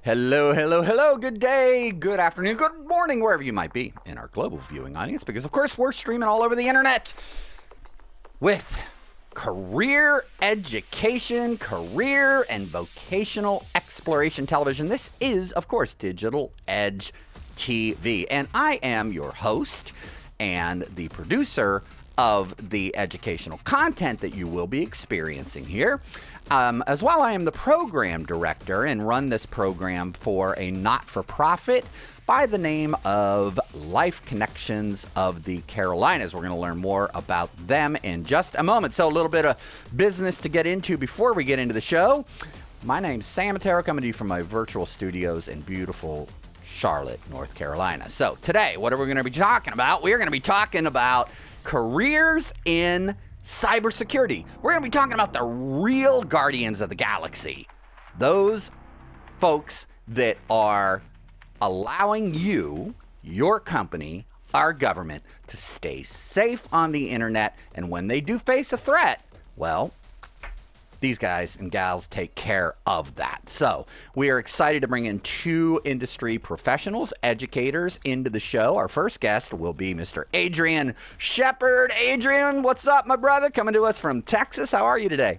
Hello, hello, hello. Good day, good afternoon, good morning, wherever you might be in our global viewing audience, because, of course, we're streaming all over the internet with career education, career and vocational exploration television. This is, of course, Digital Edge TV, and I am your host and the producer of the educational content that you will be experiencing here. As well, I am the program director and run this program for a not-for-profit by the name of Life Connections of the Carolinas. We're going to learn more about them in just a moment. So a little bit of business to get into before we get into the show. My name's Sam Matero, coming to you from my virtual studios in beautiful Charlotte, North Carolina. So today, what are we going to be talking about? We're going to be talking about careers in cybersecurity. We're going to be talking about the real guardians of the galaxy. Those folks that are allowing you, your company, our government, to stay safe on the internet. And when they do face a threat, well, these guys and gals take care of that. So we are excited to bring in two industry professionals, educators, into the show. Our first guest will be Mr. Adrian Sheppard. Adrian, what's up, my brother? Coming to us from Texas. How are you today?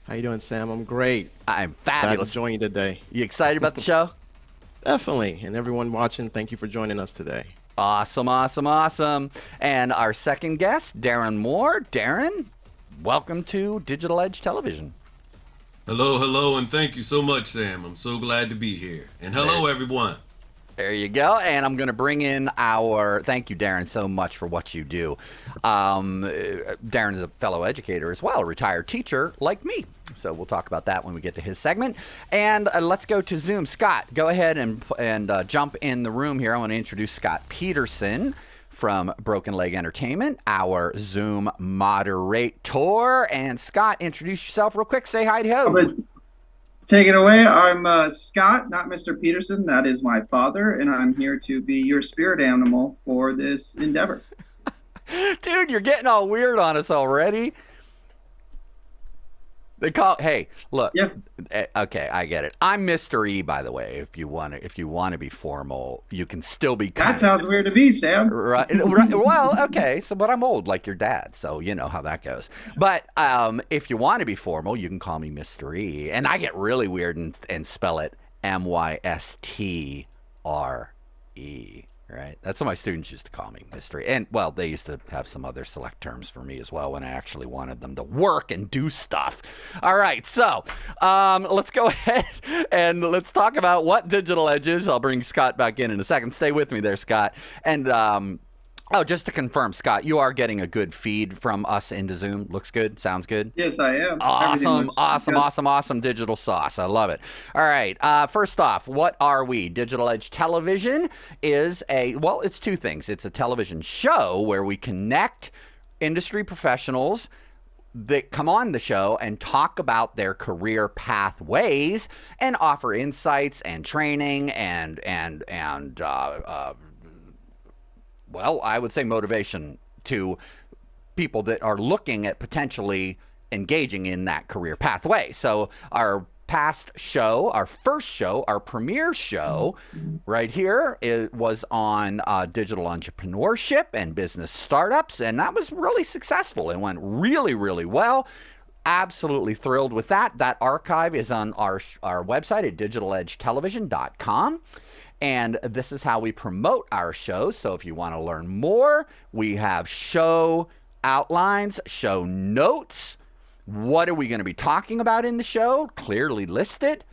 How you doing, Sam? I'm great. I'm fabulous. Glad to join you today. You excited about the show? Definitely. And everyone watching, thank you for joining us today. Awesome, awesome, awesome. And our second guest, Daron Moore. Daron, welcome to Digital Edge Television. Hello, hello, and thank you so much, Sam. I'm so glad to be here. And hello, everyone. There you go. And I'm going to bring in thank you, Daron, so much for what you do. Daron is a fellow educator as well, a retired teacher like me. So we'll talk about that when we get to his segment. And let's go to Zoom. Scott, go ahead and jump in the room here. I want to introduce Scott Peterson from Broken Leg Entertainment, our Zoom moderator. And Scott, introduce yourself real quick. Say hi to ho. Take it away. I'm Scott, not Mr. Peterson. That is my father, and I'm here to be your spirit animal for this endeavor. Dude, you're getting all weird on us already. Hey, look. Yeah. Okay, I get it. I'm Mr. E, by the way. If you want to be formal, you can still be That sounds weird to me, Sam. Right. Well, okay. So, but I'm old like your dad, so you know how that goes. But if you want to be formal, you can call me Mr. E, and I get really weird and spell it MYSTRE. Right. That's what my students used to call me, Mystery. And, well, they used to have some other select terms for me as well when I actually wanted them to work and do stuff. All right. So let's go ahead and let's talk about what Digital Edge is. I'll bring Scott back in a second. Stay with me there, Scott. And just to confirm, Scott, you are getting a good feed from us into Zoom. Looks good? Sounds good? Yes, I am. Awesome digital sauce. I love it. All right. First off, what are we? Digital Edge Television is it's two things. It's a television show where we connect industry professionals that come on the show and talk about their career pathways and offer insights and training and I would say motivation to people that are looking at potentially engaging in that career pathway. So our past show, our first show, our premiere show right here, it was on digital entrepreneurship and business startups, and that was really successful. It went really, really well. Absolutely thrilled with that. That archive is on our website at digitaledgetelevision.com. And this is how we promote our shows. So if you want to learn more, we have show outlines, show notes. What are we going to be talking about in the show? Clearly listed.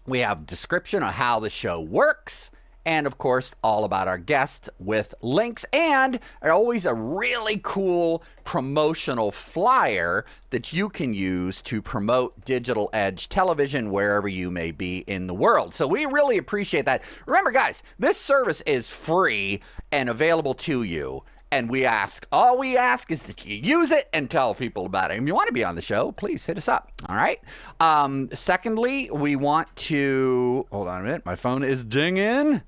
We have description of how the show works. And, of course, all about our guests with links and always a really cool promotional flyer that you can use to promote Digital Edge Television wherever you may be in the world. So we really appreciate that. Remember, guys, this service is free and available to you. And all we ask is that you use it and tell people about it. If you want to be on the show, please hit us up. All right. Secondly, we want to, hold on a minute. My phone is dinging.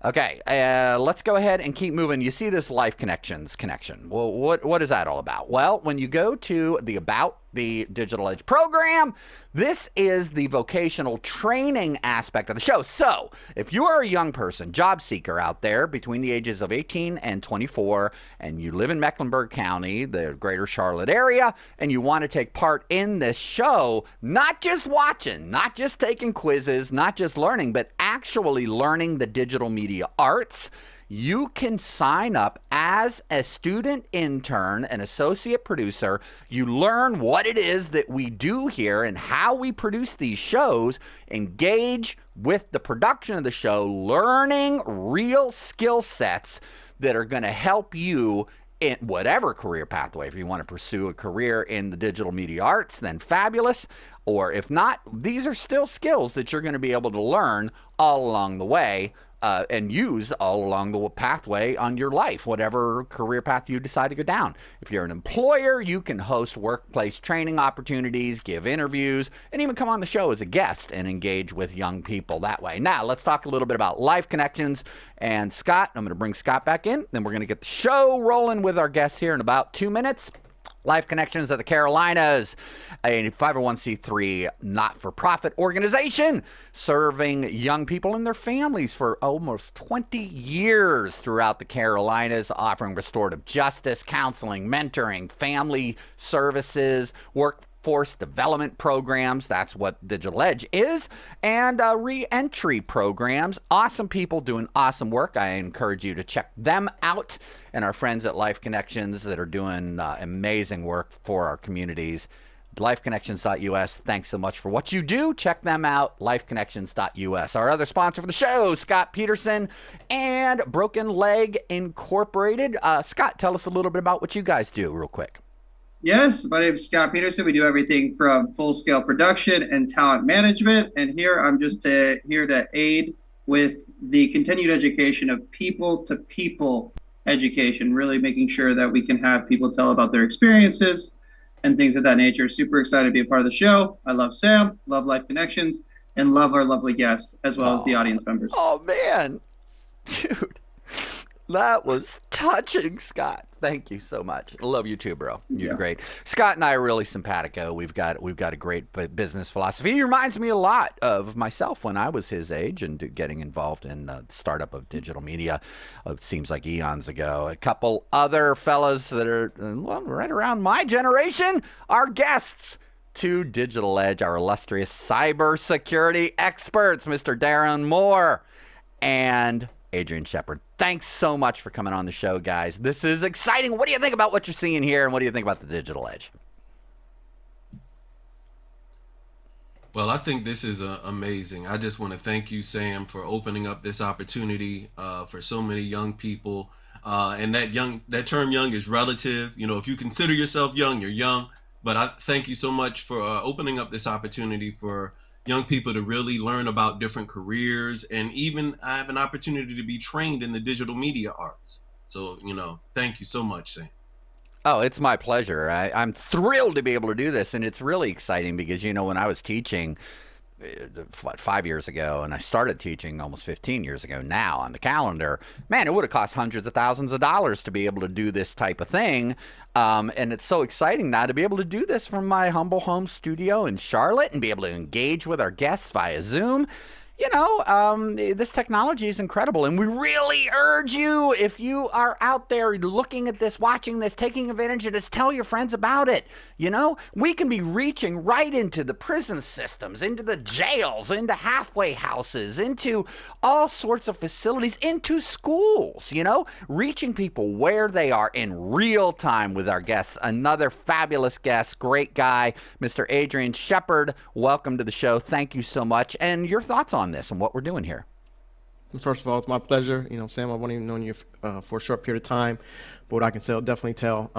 Okay, let's go ahead and keep moving. You see this Life Connections connection. Well, what is that all about? Well, when you go to the About the Digital Edge program. This is the vocational training aspect of the show. So if you are a young person, job seeker out there between the ages of 18 and 24, and you live in Mecklenburg County, the greater Charlotte area, and you want to take part in this show, not just watching, not just taking quizzes, not just learning, but actually learning the digital media arts, you can sign up as a student intern, an associate producer. You learn what it is that we do here and how we produce these shows, engage with the production of the show, learning real skill sets that are going to help you in whatever career pathway. If you want to pursue a career in the digital media arts, then fabulous. Or if not, these are still skills that you're going to be able to learn all along the way. And use all along the pathway on your life, whatever career path you decide to go down. If you're an employer, you can host workplace training opportunities, give interviews, and even come on the show as a guest and engage with young people that way. Now, let's talk a little bit about Life Connections. And Scott, I'm going to bring Scott back in. Then we're going to get the show rolling with our guests here in about 2 minutes. Life Connections of the Carolinas, a 501c3 not-for-profit organization serving young people and their families for almost 20 years throughout the Carolinas, offering restorative justice, counseling, mentoring, family services, workforce development programs. That's what Digital Edge is. And re-entry programs. Awesome people doing awesome work. I encourage you to check them out. And our friends at Life Connections that are doing amazing work for our communities. LifeConnections.us. Thanks so much for what you do. Check them out, LifeConnections.us. Our other sponsor for the show, Scott Peterson and Broken Leg Incorporated. Scott, tell us a little bit about what you guys do real quick. Yes, my name is Scott Peterson. We do everything from full-scale production and talent management. And here I'm just here to aid with the continued education of people-to-people education, really making sure that we can have people tell about their experiences and things of that nature. Super excited to be a part of the show. I love Sam, love Life Connections, and love our lovely guests, as well as the audience members. Oh, man. Dude, that was touching, Scott. Thank you so much. I love you too, bro. You're great. Scott and I are really simpatico. We've got a great business philosophy. He reminds me a lot of myself when I was his age and getting involved in the startup of digital media. It seems like eons ago. A couple other fellas that are right around my generation are guests to Digital Edge, our illustrious cybersecurity experts, Mr. Daron Moore and Adrian Sheppard. Thanks so much for coming on the show, guys. This is exciting. What do you think about what you're seeing here, and what do you think about the Digital Edge? Well, I think this is amazing. I just want to thank you, Sam, for opening up this opportunity for so many young people. And that term young is relative. You know, if you consider yourself young, you're young. But I thank you so much for opening up this opportunity for young people to really learn about different careers, and even I have an opportunity to be trained in the digital media arts. So, you know, thank you so much, Sam. Oh, it's my pleasure. I'm thrilled to be able to do this, and it's really exciting because, you know, when I was teaching 5 years ago, and I started teaching almost 15 years ago now on the calendar, man, it would have cost hundreds of thousands of dollars to be able to do this type of thing. And it's so exciting now to be able to do this from my humble home studio in Charlotte and be able to engage with our guests via Zoom. You know, this technology is incredible, and we really urge you, if you are out there looking at this, watching this, taking advantage of this, tell your friends about it. You know, we can be reaching right into the prison systems, into the jails, into halfway houses, into all sorts of facilities, into schools, you know, reaching people where they are in real time with our guests. Another fabulous guest, great guy, Mr. Adrian Sheppard. Welcome to the show. Thank you so much. And your thoughts on this and what we're doing here? First of all, it's my pleasure. You know, Sam, I've only even known you for a short period of time, but what I can definitely tell,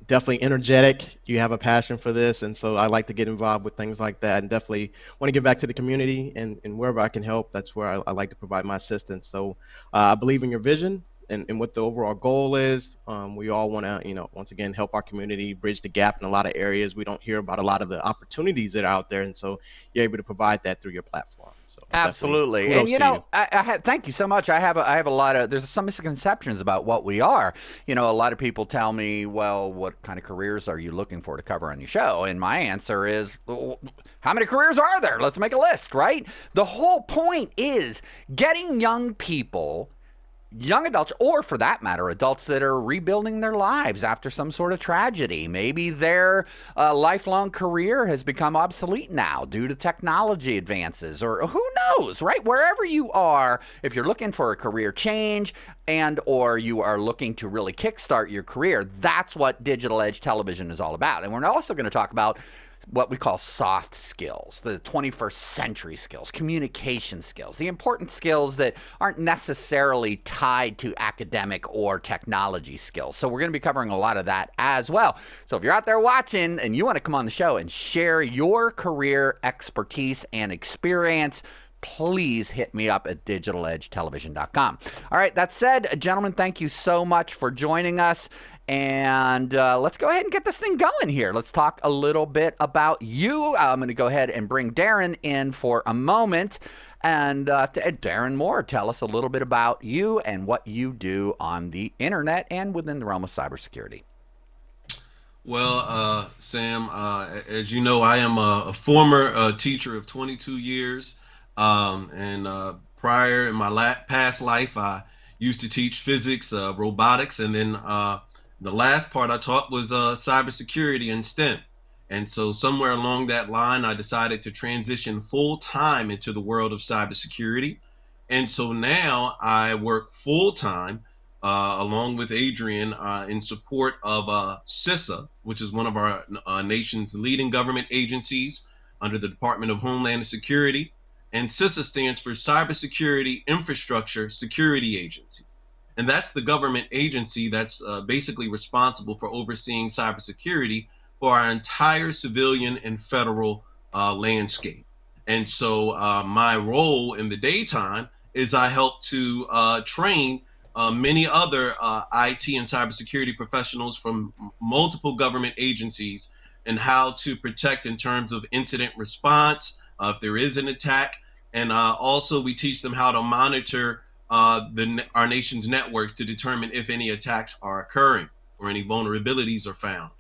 definitely energetic. You have a passion for this, and so I like to get involved with things like that, and definitely want to give back to the community, and wherever I can help, that's where I like to provide my assistance. So I believe in your vision, and what the overall goal is. We all want to, once again, help our community bridge the gap in a lot of areas. We don't hear about a lot of the opportunities that are out there, and so you're able to provide that through your platform. So absolutely. And thank you so much. I have a lot of, there's some misconceptions about what we are. A lot of people tell me, well, what kind of careers are you looking for to cover on your show? And my answer is, well, how many careers are there? Let's make a list, right? The whole point is getting young people, young adults, or for that matter, adults that are rebuilding their lives after some sort of tragedy. Maybe their lifelong career has become obsolete now due to technology advances, or who knows, right? Wherever you are, if you're looking for a career change and or you are looking to really kickstart your career, that's what Digital Edge Television is all about. And we're also going to talk about what we call soft skills, the 21st century skills, communication skills, the important skills that aren't necessarily tied to academic or technology skills. So we're going to be covering a lot of that as well. So if you're out there watching and you want to come on the show and share your career expertise and experience, please hit me up at digitaledgetelevision.com. All right, that said, gentlemen, thank you so much for joining us. And let's go ahead and get this thing going here. Let's talk a little bit about you. I'm going to go ahead and bring Daron in for a moment. And Daron Moore, tell us a little bit about you and what you do on the internet and within the realm of cybersecurity. Well, Sam, as you know, I am a former teacher of 22 years. And prior in my past life, I used to teach physics, robotics, and then the last part I taught was cybersecurity and STEM. And so somewhere along that line, I decided to transition full time into the world of cybersecurity. And so now I work full time along with Adrian in support of CISA, which is one of our nation's leading government agencies under the Department of Homeland Security. And CISA stands for Cybersecurity Infrastructure Security Agency. And that's the government agency that's basically responsible for overseeing cybersecurity for our entire civilian and federal landscape. And so my role in the daytime is I help to train many other IT and cybersecurity professionals from multiple government agencies in how to protect in terms of incident response, if there is an attack. And also we teach them how to monitor our nation's networks to determine if any attacks are occurring or any vulnerabilities are found.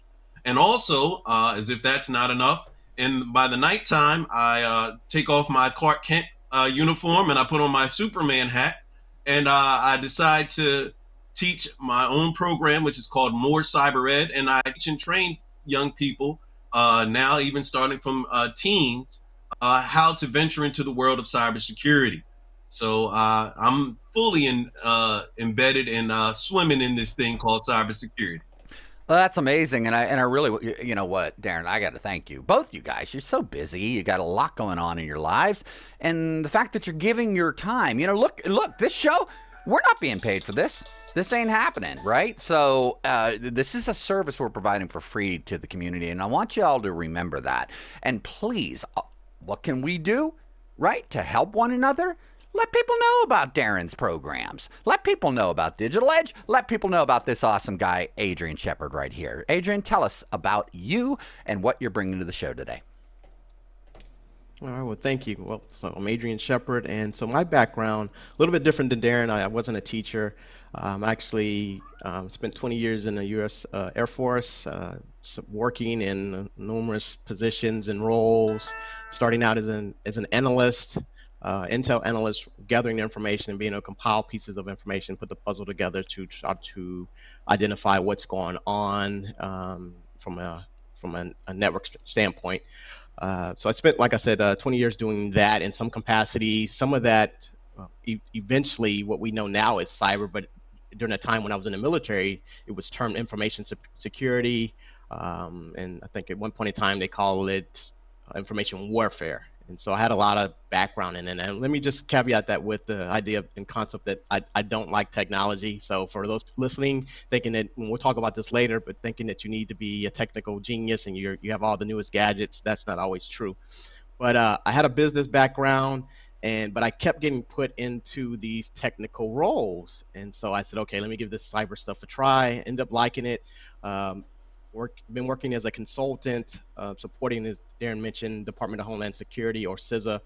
And also, as if that's not enough, and by the nighttime, I take off my Clark Kent uniform and I put on my Superman hat, and I decide to teach my own program, which is called Moore Cyber Ed, and I teach and train young people, now even starting from teens, how to venture into the world of cybersecurity. So I'm fully embedded and swimming in this thing called cybersecurity. Well, that's amazing. And I really, you know what, Daron, I got to thank you. Both you guys, you're so busy. You got a lot going on in your lives. And the fact that you're giving your time, look, this show, we're not being paid for this. This ain't happening, right? So this is a service we're providing for free to the community. And I want you all to remember that. And please, what can we do, right, to help one another? Let people know about Daron's programs. Let people know about Digital Edge. Let people know about this awesome guy, Adrian Sheppard, right here. Adrian, tell us about you and what you're bringing to the show today. All right, well, thank you. Well, so I'm Adrian Sheppard, and so my background, a little bit different than Daron. I wasn't a teacher. I actually spent 20 years in the U.S. Air Force, working in numerous positions and roles, starting out as an analyst, intel analyst, gathering information and being able to compile pieces of information, put the puzzle together to try to identify what's going on from a network standpoint. So I spent, like I said, 20 years doing that in some capacity. Some of that, eventually, what we know now is cyber, but during a time when I was in the military, it was termed information security. And I think at one point in time, they called it information warfare. And so I had a lot of background in it. And let me just caveat that with the idea and concept that I don't like technology. So for those listening, thinking that, and we'll talk about this later, but thinking that you need to be a technical genius and you have all the newest gadgets, that's not always true. But I had a business background, But I kept getting put into these technical roles. And so I said, okay, let me give this cyber stuff a try. End up liking it. Been working as a consultant, supporting, as Daron mentioned, Department of Homeland Security, or CISA,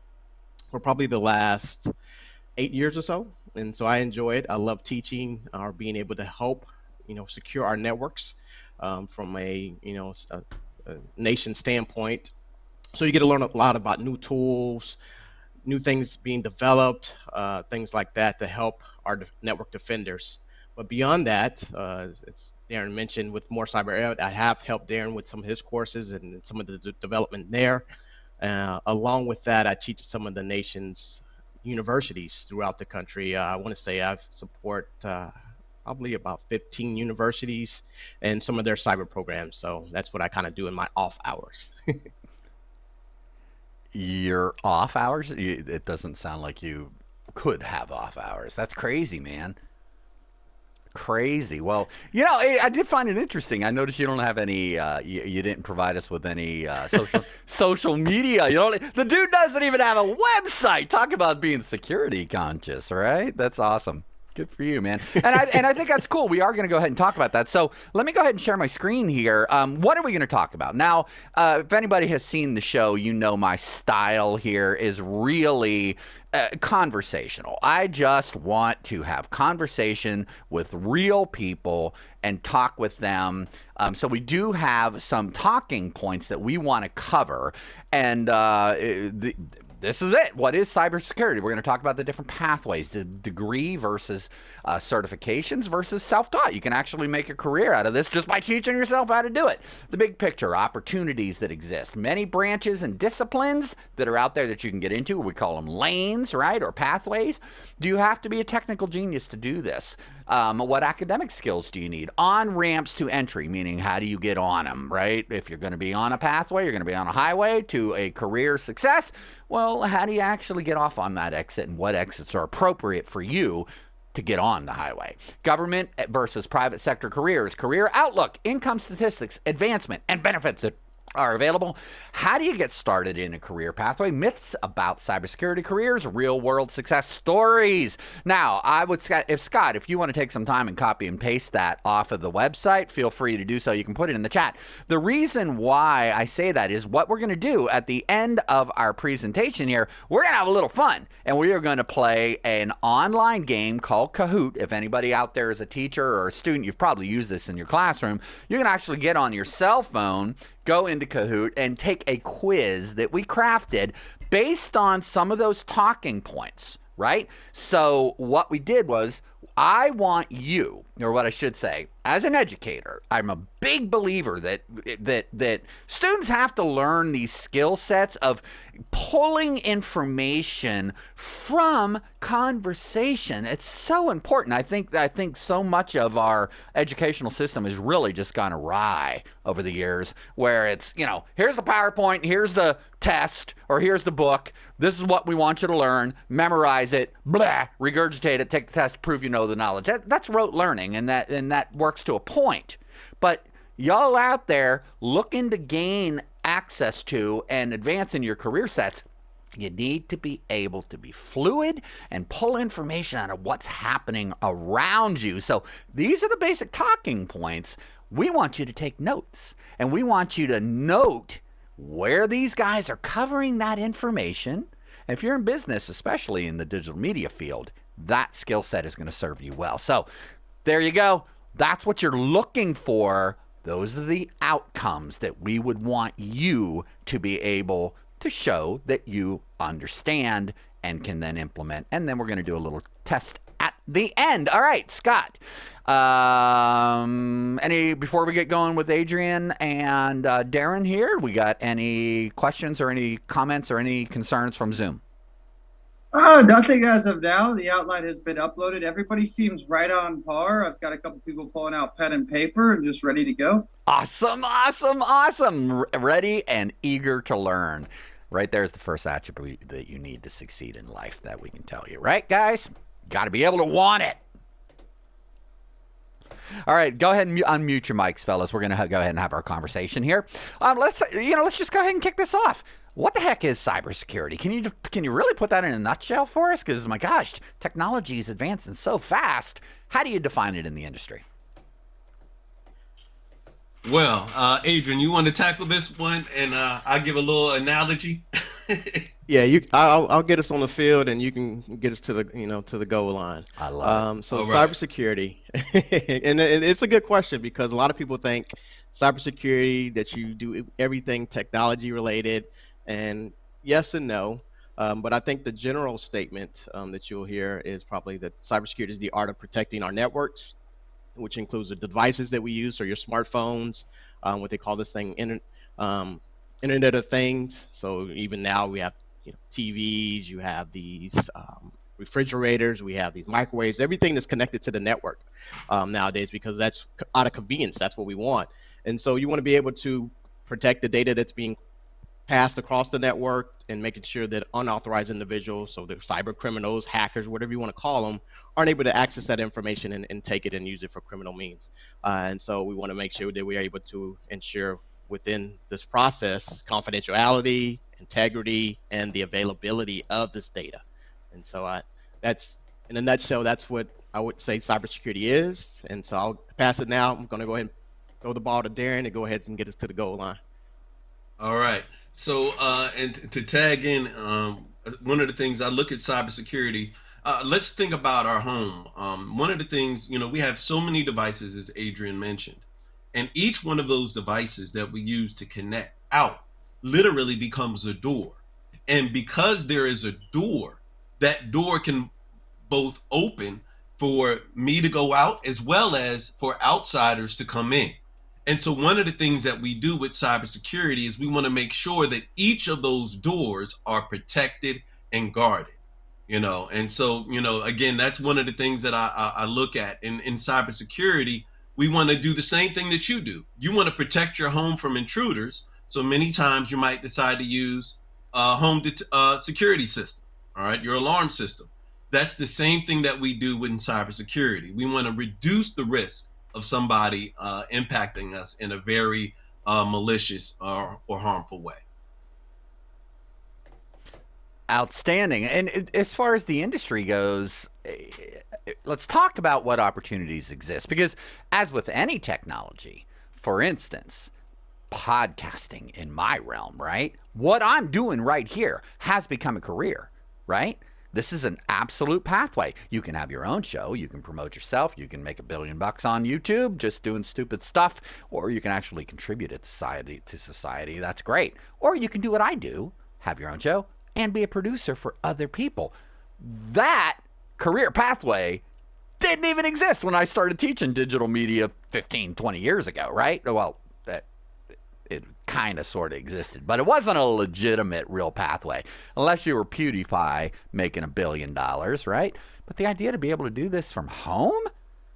for probably the last 8 years or so. And so I enjoy it. I love teaching or being able to help, secure our networks from a nation standpoint. So you get to learn a lot about new tools, new things being developed, things like that to help our network defenders. But beyond that, as Daron mentioned, with Moore Cyber Ed, I have helped Daron with some of his courses and some of the development there. Along with that, I teach some of the nation's universities throughout the country. I want to say I support probably about 15 universities and some of their cyber programs. So that's what I kind of do in my off hours. Your off hours? It doesn't sound like you could have off hours. That's crazy, man. Crazy. Well, I did find it interesting. I noticed you don't have any. You didn't provide us with any social media. The dude doesn't even have a website. Talk about being security conscious, right? That's awesome. Good for you, man. And I think that's cool. We are going to go ahead and talk about that. So let me go ahead and share my screen here. What are we going to talk about? Now, if anybody has seen the show, my style here is really conversational. I just want to have conversation with real people and talk with them. So we do have some talking points that we want to cover. And this is it. What is cybersecurity? We're going to talk about the different pathways, the degree versus certifications versus self-taught. You can actually make a career out of this just by teaching yourself how to do it. The big picture, opportunities that exist, many branches and disciplines that are out there that you can get into. We call them lanes, right, or pathways. Do you have to be a technical genius to do this? What academic skills do you need? On-ramps to entry, meaning how do you get on them, right? If you're going to be on a pathway, you're going to be on a highway to a career success. Well, how do you actually get off on that exit, and what exits are appropriate for you to get on the highway? Government versus private sector careers, career outlook, income statistics, advancement, and benefits that are available. How do you get started in a career pathway? Myths about cybersecurity careers, real world success stories. Now, Scott, if you want to take some time and copy and paste that off of the website, feel free to do so. You can put it in the chat. The reason why I say that is what we're going to do at the end of our presentation here, we're going to have a little fun, and we are going to play an online game called Kahoot. If anybody out there is a teacher or a student, you've probably used this in your classroom. You can actually get on your cell phone, go into Kahoot, and take a quiz that we crafted based on some of those talking points, right? So what we did was, I want you, or what I should say, as an educator, I'm a big believer that students have to learn these skill sets of pulling information from conversation. It's so important. I think so much of our educational system has really just gone awry over the years, where it's, here's the PowerPoint, here's the test, or here's the book. This is what we want you to learn. Memorize it, blah, regurgitate it, take the test, prove you know the knowledge. That's rote learning, and that works to a point. But y'all out there looking to gain access to and advance in your career sets, you need to be able to be fluid and pull information out of what's happening around you. So these are the basic talking points. We want you to take notes, and we want you to note where these guys are covering that information. And if you're in business, especially in the digital media field, that skill set is going to serve you well. So there you go. That's what you're looking for. Those are the outcomes that we would want you to be able to show that you understand and can then implement. And then we're going to do a little test at the end. All right, Scott. Before we get going with Adrian and Daron here, we got any questions or any comments or any concerns from Zoom? Nothing as of now. The outline has been uploaded. Everybody seems right on par. I've got a couple people pulling out pen and paper and just ready to go. Awesome. Ready and eager to learn. Right there's the first attribute that you need to succeed in life, that we can tell you. Right, guys? Got to be able to want it. All right, go ahead and unmute your mics, fellas. We're going to go ahead and have our conversation here. Let's just go ahead and kick this off. What the heck is cybersecurity? Can you really put that in a nutshell for us? Because, my gosh, technology is advancing so fast. How do you define it in the industry? Well, Adrian, you want to tackle this one, and I'll give a little analogy. Yeah, I'll get us on the field, and you can get us to the goal line. I love it. So All right. cybersecurity, and it's a good question because a lot of people think cybersecurity that you do everything technology related, and yes and no. But I think the general statement that you'll hear is probably that cybersecurity is the art of protecting our networks, which includes the devices that we use, so your smartphones, what they call this thing, Internet of Things. So even now we have TVs, you have these refrigerators, we have these microwaves, everything that's connected to the network nowadays, because that's out of convenience. That's what we want. And so you want to be able to protect the data that's being passed across the network and making sure that unauthorized individuals, so the cyber criminals, hackers, whatever you want to call them, aren't able to access that information and take it and use it for criminal means. And so we want to make sure that we are able to ensure within this process confidentiality, integrity, and the availability of this data. And so that's, in a nutshell, that's what I would say cybersecurity is. And so I'll pass it now. I'm going to go ahead and throw the ball to Daron to go ahead and get us to the goal line. All right. So, and to tag in, one of the things I look at cybersecurity, let's think about our home. One of the things, we have so many devices, as Adrian mentioned, and each one of those devices that we use to connect out literally becomes a door. And because there is a door, that door can both open for me to go out as well as for outsiders to come in. And so one of the things that we do with cybersecurity is we want to make sure that each of those doors are protected and guarded, And so, again, that's one of the things that I look at in cybersecurity. We want to do the same thing that you do. You want to protect your home from intruders. So many times you might decide to use a home security system, all right, your alarm system. That's the same thing that we do within cybersecurity. We want to reduce the risk of somebody impacting us in a very malicious or harmful way. Outstanding. And as far as the industry goes, let's talk about what opportunities exist. Because as with any technology, for instance, podcasting in my realm, right? What I'm doing right here has become a career, right? This is an absolute pathway. You can have your own show. You can promote yourself. You can make $1 billion on YouTube just doing stupid stuff, or you can actually contribute to society. That's great. Or you can do what I do, have your own show, and be a producer for other people. That career pathway didn't even exist when I started teaching digital media 15, 20 years ago, right? Well, it kind of sort of existed, but it wasn't a legitimate real pathway unless you were PewDiePie making $1 billion, right? But the idea to be able to do this from home,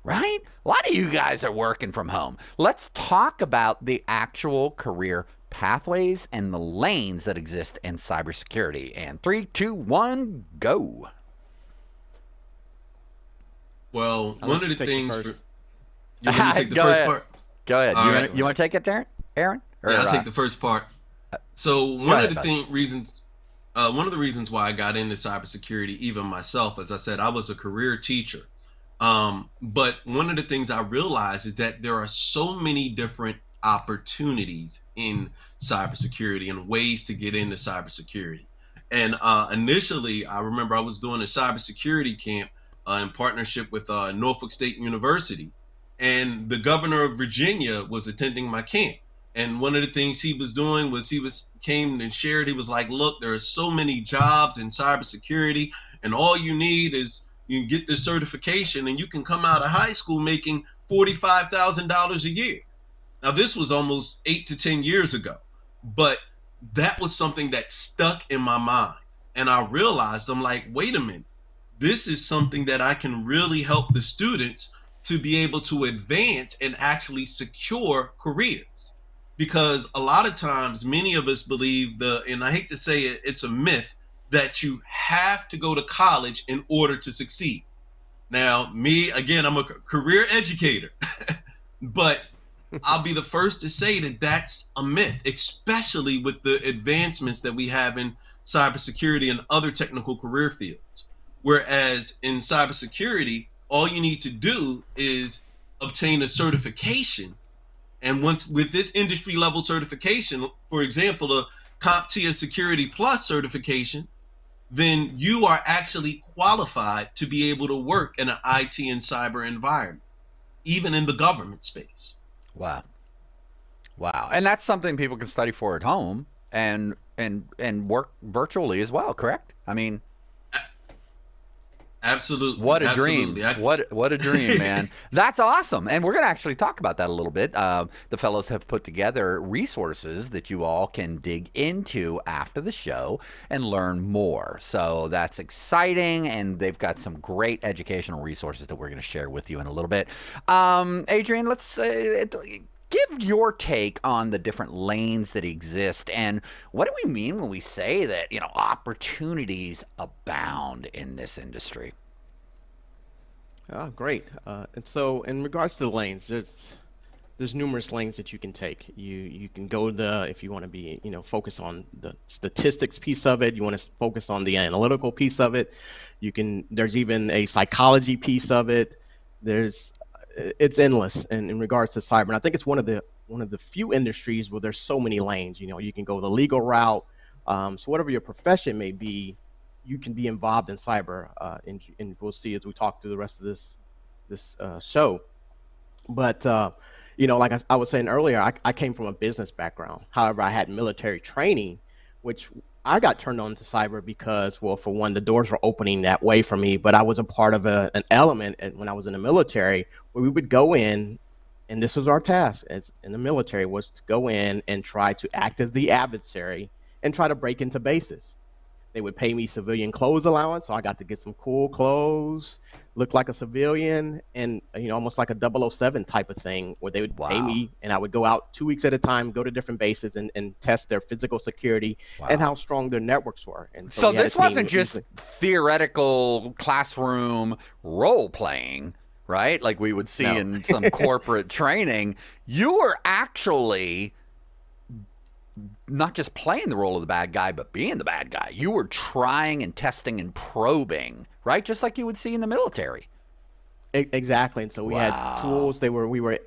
right? A lot of you guys are working from home. Let's talk about the actual career pathways and the lanes that exist in cybersecurity. And 3, 2, 1, go. Well, one of the things you want to take the Go first ahead. part? Go ahead. All You want to take it, Aaron? Yeah, I'll take the first part. So one of the reasons why I got into cybersecurity, even myself, as I said, I was a career teacher. But one of the things I realized is that there are so many different opportunities in cybersecurity and ways to get into cybersecurity. And initially, I remember I was doing a cybersecurity camp in partnership with Norfolk State University, and the governor of Virginia was attending my camp. And one of the things he was doing was came and shared. He was like, "Look, there are so many jobs in cybersecurity, and all you need is you can get this certification, and you can come out of high school making $45,000 a year." Now, this was almost 8 to 10 years ago, but that was something that stuck in my mind. And I realized, I'm like, wait a minute, this is something that I can really help the students to be able to advance and actually secure careers. Because a lot of times, many of us believe and I hate to say it, it's a myth that you have to go to college in order to succeed. Now, me, again, I'm a career educator, but I'll be the first to say that that's a myth, especially with the advancements that we have in cybersecurity and other technical career fields. Whereas in cybersecurity, all you need to do is obtain a certification. And once with this industry level certification, for example, the CompTIA Security Plus certification, then you are actually qualified to be able to work in an IT and cyber environment, even in the government space. Wow. Wow. And that's something people can study for at home and work virtually as well, correct? I mean, absolutely. What a Absolutely. dream. What a dream, man. That's awesome. And we're going to actually talk about that a little bit. The fellows have put together resources that you all can dig into after the show and learn more. So that's exciting. And they've got some great educational resources that we're going to share with you in a little bit. Adrian, let's give your take on the different lanes that exist, and what do we mean when we say that, opportunities abound in this industry? Oh, great. And so in regards to the lanes, there's numerous lanes that you can take. You can go if you want to be, focus on the statistics piece of it, you want to focus on the analytical piece of it. There's even a psychology piece of it. It's endless in regards to cyber. And I think it's one of the few industries where there's so many lanes. You can go the legal route. So whatever your profession may be, you can be involved in cyber. And we'll see as we talk through the rest of this show. But like I was saying earlier, I came from a business background. However, I had military training, which I got turned on to cyber because, well, for one, the doors were opening that way for me, but I was a part of an element when I was in the military where we would go in, and this was our task as in the military, was to go in and try to act as the adversary and try to break into bases. They would pay me civilian clothes allowance, so I got to get some cool clothes, look like a civilian, and almost like a 007 type of thing, where they would pay me, and I would go out 2 weeks at a time, go to different bases, and test their physical security and how strong their networks were. And so this wasn't just theoretical classroom role playing, right? Like we would see in some corporate training. You were actually not just playing the role of the bad guy, but being the bad guy. You were trying and testing and probing, right? Just like you would see in the military. Exactly. And so we had tools. We were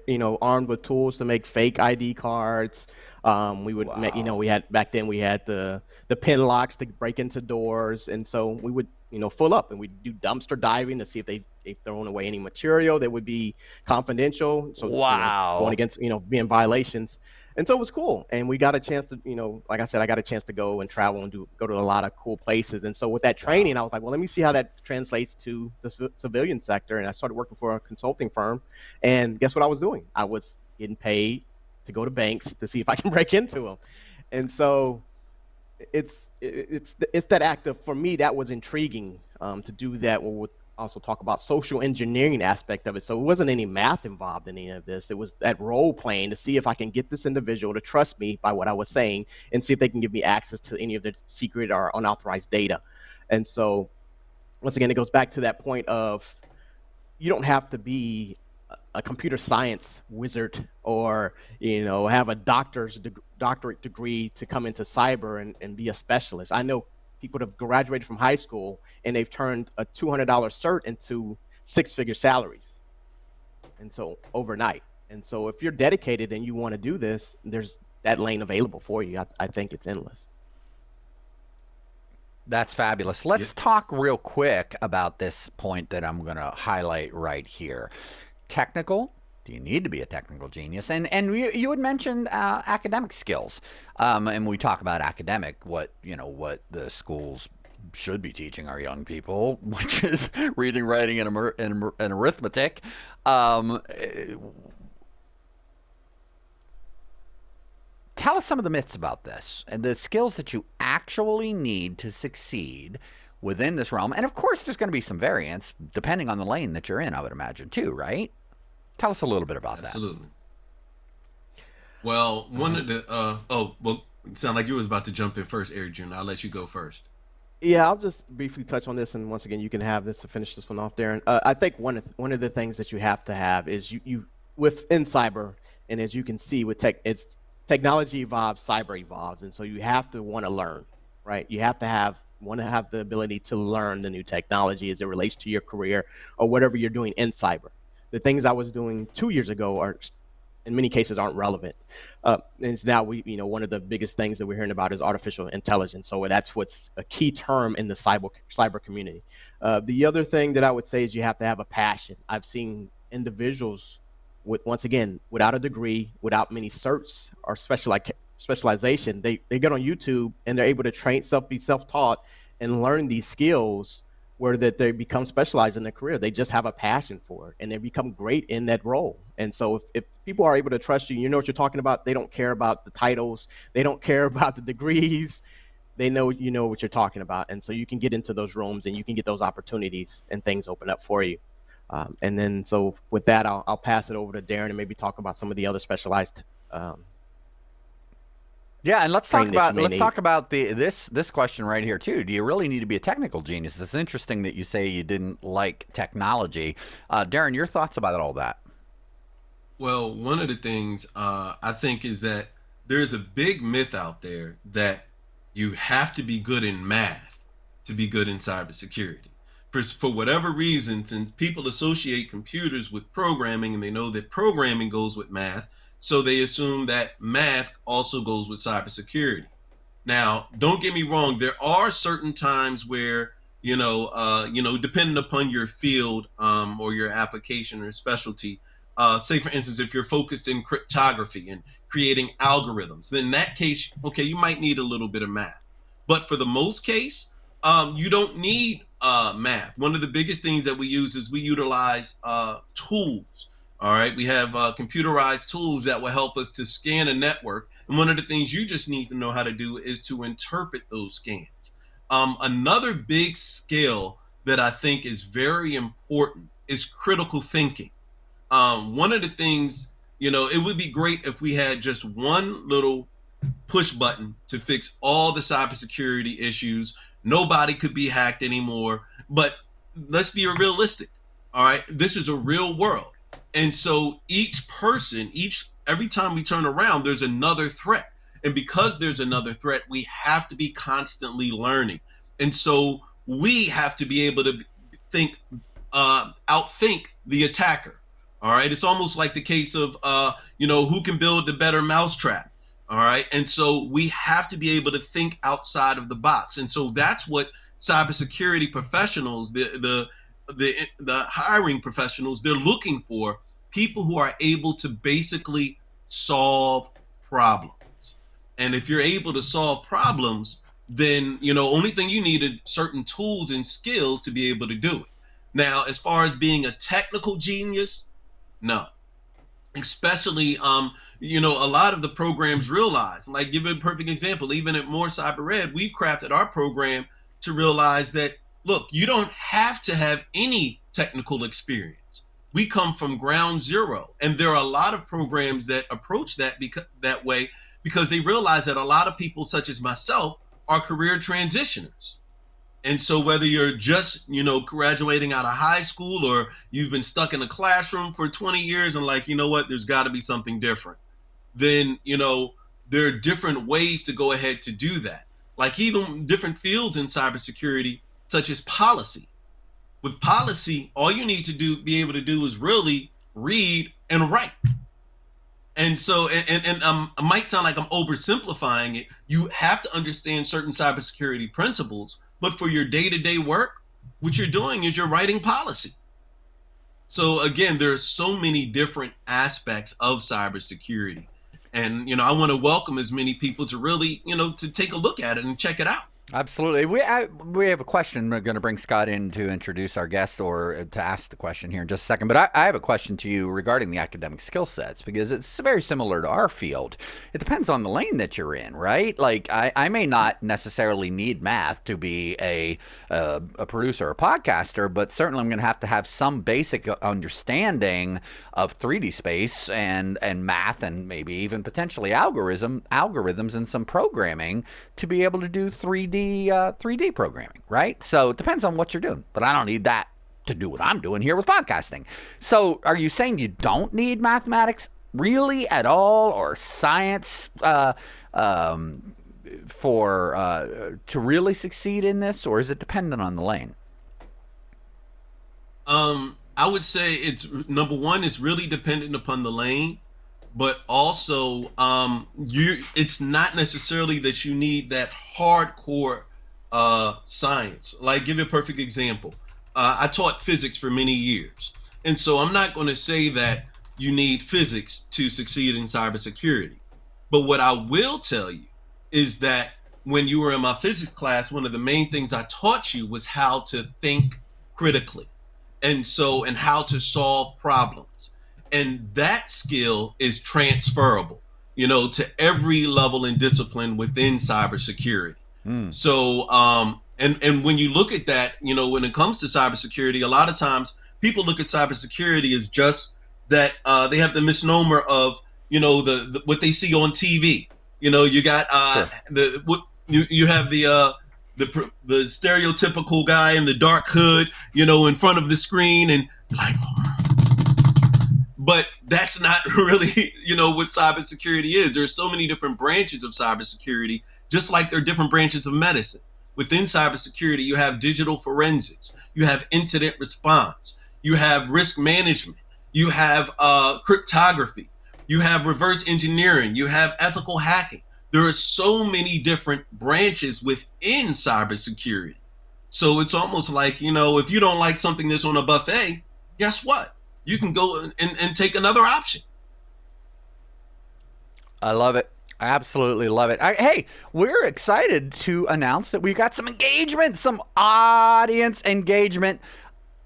armed with tools to make fake ID cards. We would we had back then we had the pin locks to break into doors, and so we would full up and we'd do dumpster diving to see if they've thrown away any material that would be confidential. So going against being violations. And so it was cool. And we got a chance to, like I said, I got a chance to go and travel and go to a lot of cool places. And so with that training, I was like, well, let me see how that translates to the civilian sector. And I started working for a consulting firm. And guess what I was doing? I was getting paid to go to banks to see if I can break into them. And so it's that act of, for me, that was intriguing to do that. We'll also talk about social engineering aspect of it. So it wasn't any math involved in any of this. It was that role playing to see if I can get this individual to trust me by what I was saying and see if they can give me access to any of their secret or unauthorized data. And so once again, it goes back to that point of you don't have to be a computer science wizard or have a doctorate degree to come into cyber and be a specialist. I know people that have graduated from high school and they've turned a $200 cert into 6-figure salaries, and so overnight. And so if you're dedicated and you want to do this, there's that lane available for you. I think it's endless. That's fabulous. Let's talk real quick about this point that I'm going to highlight right here. Technical. Do you need to be a technical genius? And you had mentioned academic skills. And we talk about academic, what the schools should be teaching our young people, which is reading, writing, and arithmetic. Tell us some of the myths about this and the skills that you actually need to succeed within this realm. And of course, there's going to be some variance depending on the lane that you're in, I would imagine, too, right? Tell us a little bit about that. Absolutely. Well, one of the it sounded like you was about to jump in first, Adrian. I'll let you go first. Yeah, I'll just briefly touch on this, and once again, you can have this to finish this one off, Darren. I think one of the things that you have to have is you within cyber, And as you can see with technology evolves, cyber evolves. And so you have to want to learn, right? You have to want to have the ability to learn the new technology as it relates to your career or whatever you're doing in cyber. The things I was doing 2 years ago are, in many cases, aren't relevant. And it's now one of the biggest things that we're hearing about is artificial intelligence. So that's what's a key term in the cyber community. The other thing that I would say is you have to have a passion. I've seen individuals once again, without a degree, without many certs or specialization, they get on YouTube and they're able to be self-taught and learn these skills where that they become specialized in their career. They just have a passion for it and they become great in that role. And so if people are able to trust you, you know what you're talking about, they don't care about the titles, they don't care about the degrees, they know you know what you're talking about. And so you can get into those rooms and you can get those opportunities and things open up for you. And then, so with that, I'll pass it over to Daron and maybe talk about some of the other specialized. Yeah, and let's talk about this question right here too. Do you really need to be a technical genius? It's interesting that you say you didn't like technology. Daron, your thoughts about all that? Well, one of the things I think is that there's a big myth out there that you have to be good in math to be good in cybersecurity. For whatever reason, since people associate computers with programming and they know that programming goes with math, so they assume that math also goes with cybersecurity. Now, don't get me wrong, there are certain times where, depending upon your field or your application or specialty, say for instance, if you're focused in cryptography and creating algorithms, then in that case, okay, you might need a little bit of math. But for the most case, you don't need math. One of the biggest things that we use is we utilize tools. All right, we have computerized tools that will help us to scan a network. And one of the things you just need to know how to do is to interpret those scans. Another big skill that I think is very important is critical thinking. One of the things, it would be great if we had just one little push button to fix all the cybersecurity issues. Nobody could be hacked anymore. But let's be realistic. All right, this is a real world. And so every time we turn around, there's another threat. And because there's another threat, we have to be constantly learning. And so we have to be able to outthink the attacker. All right. It's almost like the case of, who can build the better mousetrap. All right. And so we have to be able to think outside of the box. And so that's what cybersecurity professionals, the hiring professionals, they're looking for people who are able to basically solve problems. And if you're able to solve problems, then, only thing you need are certain tools and skills to be able to do it. Now, as far as being a technical genius, no. Especially, a lot of the programs realize, like give a perfect example, even at Moore Cyber Ed, we've crafted our program to realize that, look, you don't have to have any technical experience. We come from ground zero. And there are a lot of programs that approach that way because they realize that a lot of people such as myself are career transitioners. And so whether you're just, graduating out of high school or you've been stuck in a classroom for 20 years and like, there's got to be something different. Then, there are different ways to go ahead to do that. Like even different fields in cybersecurity, such as policy. With policy, all you need to be able to do is really read and write. And so, and it might sound like I'm oversimplifying it. You have to understand certain cybersecurity principles, but for your day-to-day work, what you're doing is you're writing policy. So again, there are so many different aspects of cybersecurity. And, I want to welcome as many people to really, to take a look at it and check it out. Absolutely. We have a question. We're going to bring Scott in to introduce our guest or to ask the question here in just a second. But I have a question to you regarding the academic skill sets because it's very similar to our field. It depends on the lane that you're in, right? Like I may not necessarily need math to be a producer or podcaster, but certainly I'm going to have some basic understanding of 3D space and math and maybe even potentially algorithms and some programming to be able to do 3D programming, right? So it depends on what you're doing, but I don't need that to do what I'm doing here with podcasting. So are you saying you don't need mathematics really at all, or science to really succeed in this, or is it dependent on the lane? I would say it's number one, it's really dependent upon the lane, but also it's not necessarily that you need that hardcore science. Like, give you a perfect example. I taught physics for many years, and so I'm not going to say that you need physics to succeed in cybersecurity. But what I will tell you is that when you were in my physics class, one of the main things I taught you was how to think critically, and how to solve problems. And that skill is transferable, to every level and discipline within cybersecurity. So, and when you look at that, when it comes to cybersecurity, a lot of times people look at cybersecurity as just that they have the misnomer of, the what they see on TV. You got you have the stereotypical guy in the dark hood, in front of the screen, and like, but that's not really, what cybersecurity is. There's so many different branches of cybersecurity, just like there are different branches of medicine. Within cybersecurity, you have digital forensics, you have incident response, you have risk management, you have cryptography, you have reverse engineering, you have ethical hacking. There are so many different branches within cybersecurity. So it's almost like, if you don't like something that's on a buffet, guess what? You can go and take another option. I love it. I absolutely love it. Hey, we're excited to announce that we've got some engagement, some audience engagement.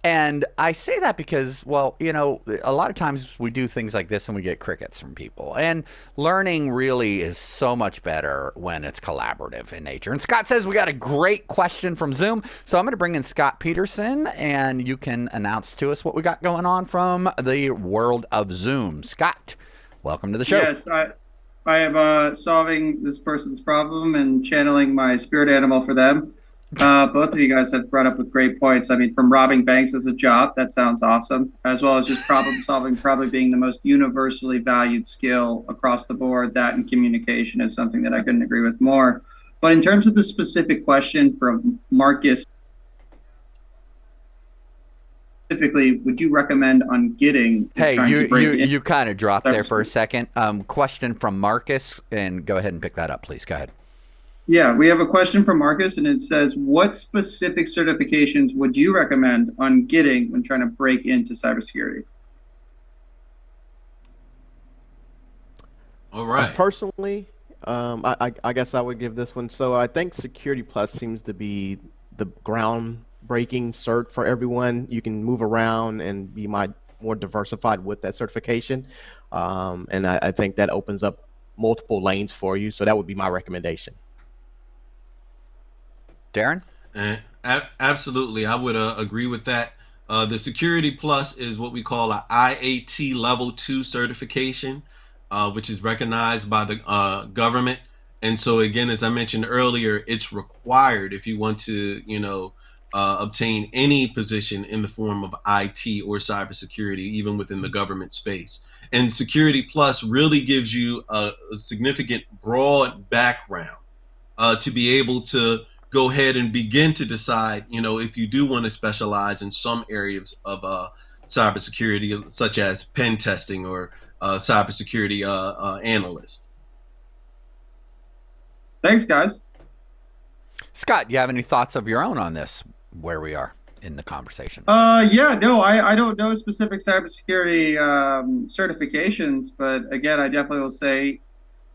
And I say that because, well, a lot of times we do things like this and we get crickets from people. And learning really is so much better when it's collaborative in nature. And Scott says we got a great question from Zoom. So I'm going to bring in Scott Peterson, and you can announce to us what we got going on from the world of Zoom. Scott, welcome to the show. Yes, I am solving this person's problem and channeling my spirit animal for them. Both of you guys have brought up with great points. I mean, from robbing banks as a job, that sounds awesome, as well as just problem solving probably being the most universally valued skill across the board. That and communication is something that I couldn't agree with more. But in terms of the specific question from Marcus, specifically, would you recommend on getting? Hey, you kind of dropped there for a second. Question from Marcus, and go ahead and pick that up, please. Go ahead. Yeah, we have a question from Marcus, and it says, what specific certifications would you recommend on getting when trying to break into cybersecurity? All right. Personally, I guess I would give this one. So I think Security Plus seems to be the groundbreaking cert for everyone. You can move around and be more diversified with that certification. And I think that opens up multiple lanes for you. So that would be my recommendation. Daron? Absolutely. I would agree with that. The Security Plus is what we call a IAT Level 2 certification, which is recognized by the government. And so, again, as I mentioned earlier, it's required if you want to, obtain any position in the form of IT or cybersecurity, even within the government space. And Security Plus really gives you a significant broad background to be able to go ahead and begin to decide, if you do want to specialize in some areas of cybersecurity, such as pen testing or cybersecurity analyst. Thanks, guys. Scott, you have any thoughts of your own on this, where we are in the conversation? Yeah, no, I don't know specific cybersecurity certifications, but again, I definitely will say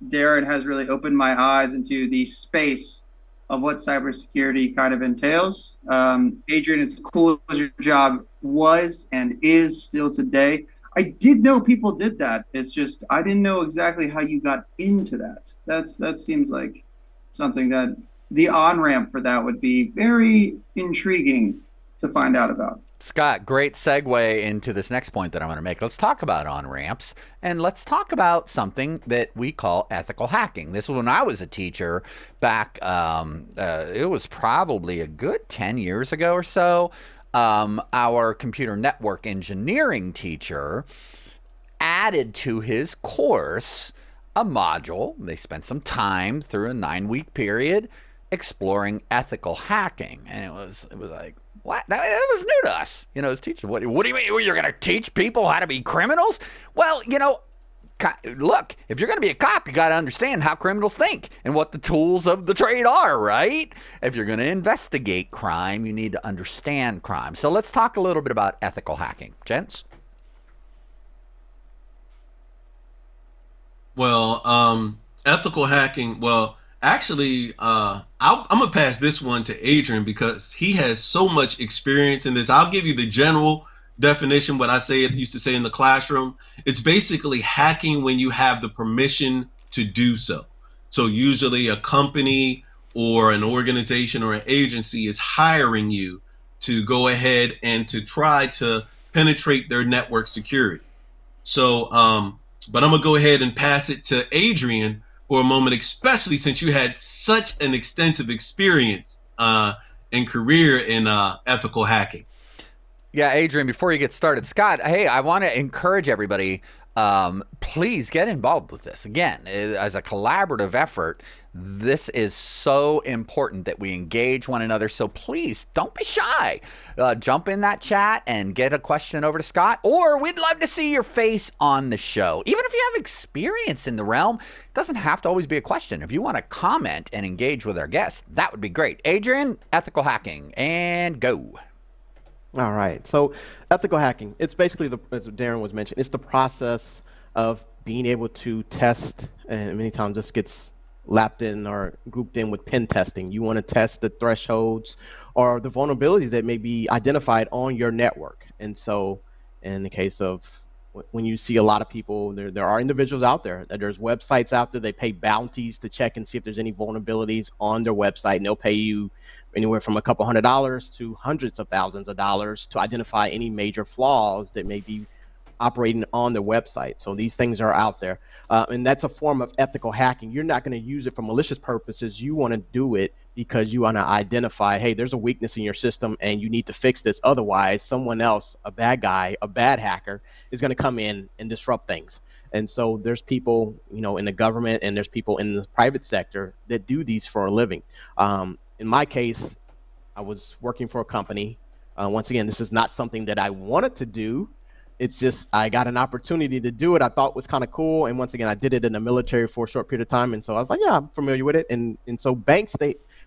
Daron has really opened my eyes into the space of what cybersecurity kind of entails. Adrian, as cool as your job was and is still today, I did know people did that. It's just I didn't know exactly how you got into that. That seems like something that the on-ramp for that would be very intriguing to find out about. Scott, great segue into this next point that I'm going to make. Let's talk about on-ramps, and let's talk about something that we call ethical hacking. This was when I was a teacher back, it was probably a good 10 years ago or so. Our computer network engineering teacher added to his course a module. They spent some time through a 9-week period exploring ethical hacking. And it was like, what? That was new to us. You know, as teachers, what do you mean? You're going to teach people how to be criminals? Well, you know, look, if you're going to be a cop, you got to understand how criminals think and what the tools of the trade are, right? If you're going to investigate crime, you need to understand crime. So let's talk a little bit about ethical hacking. Gents? Well, ethical hacking, well, actually, I'm going to pass this one to Adrian because he has so much experience in this. I'll give you the general definition, what I used to say in the classroom. It's basically hacking when you have the permission to do so. So usually a company or an organization or an agency is hiring you to go ahead and to try to penetrate their network security. So, but I'm going to go ahead and pass it to Adrian for a moment, especially since you had such an extensive experience and career in ethical hacking. Yeah, Adrian, before you get started, Scott, hey, I want to encourage everybody, please get involved with this. Again, as a collaborative effort, this is so important that we engage one another. So please don't be shy. Jump in that chat and get a question over to Scott, or we'd love to see your face on the show. Even if you have experience in the realm, it doesn't have to always be a question. If you want to comment and engage with our guests, that would be great. Adrian, ethical hacking, and go. All right. So ethical hacking, it's basically, as Daron was mentioning, it's the process of being able to test, and many times this gets lapped in or grouped in with pen testing. You want to test the thresholds or the vulnerabilities that may be identified on your network. And so in the case of when you see a lot of people, there are individuals out there, there's websites out there, they pay bounties to check and see if there's any vulnerabilities on their website, and they'll pay you anywhere from a couple $100s to hundreds of thousands of dollars to identify any major flaws that may be operating on their website. So these things are out there. And that's a form of ethical hacking. You're not going to use it for malicious purposes. You want to do it because you want to identify, hey, there's a weakness in your system and you need to fix this. Otherwise, someone else, a bad guy, a bad hacker, is going to come in and disrupt things. And so there's people, you know, in the government and there's people in the private sector that do these for a living. In my case, I was working for a company. Once again, this is not something that I wanted to do. It's just I got an opportunity to do it. I thought it was kind of cool. And once again, I did it in the military for a short period of time. And so I was like, yeah, I'm familiar with it. And so banks,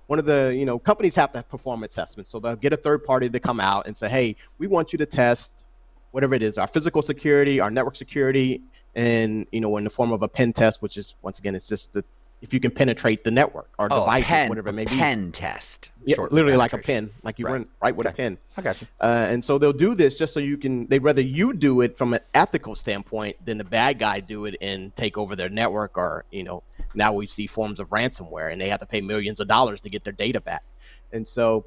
one of the, companies have to perform assessments. So they'll get a third party to come out and say, hey, we want you to test whatever it is, our physical security, our network security, and, in the form of a pen test, which is, once again, it's just if you can penetrate the network or devices, whatever it may be. Pen test. Yeah, literally like a pen, like you run right with a pen. I got you. And so they'll do this just so they'd rather you do it from an ethical standpoint than the bad guy do it and take over their network, or, now we see forms of ransomware and they have to pay millions of dollars to get their data back. And so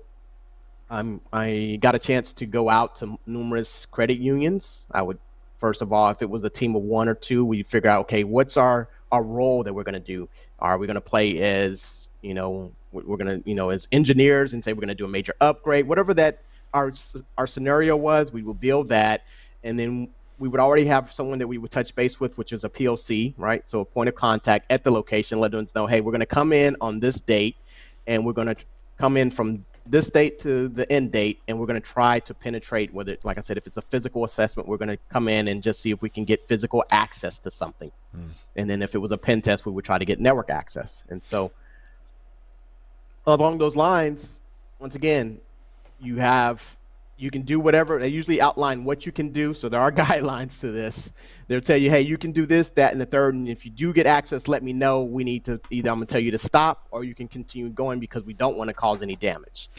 I got a chance to go out to numerous credit unions. I would, first of all, if it was a team of one or two, we'd figure out, okay, what's our role that we're going to do? Are we going to play as, we're going to, as engineers and say we're going to do a major upgrade, whatever that our scenario was, we will build that. And then we would already have someone that we would touch base with, which is a POC, right? So a point of contact at the location, let them know, hey, we're going to come in on this date and we're going to come in from this date to the end date, and we're going to try to penetrate, whether, like I said, if it's a physical assessment, we're going to come in and just see if we can get physical access to something. And then if it was a pen test, we would try to get network access. And so along those lines, once again, you can do whatever. They usually outline what you can do. So there are guidelines to this. They'll tell you, hey, you can do this, that, and the third. And if you do get access, let me know. We need to I'm going to tell you to stop, or you can continue going because we don't want to cause any damage.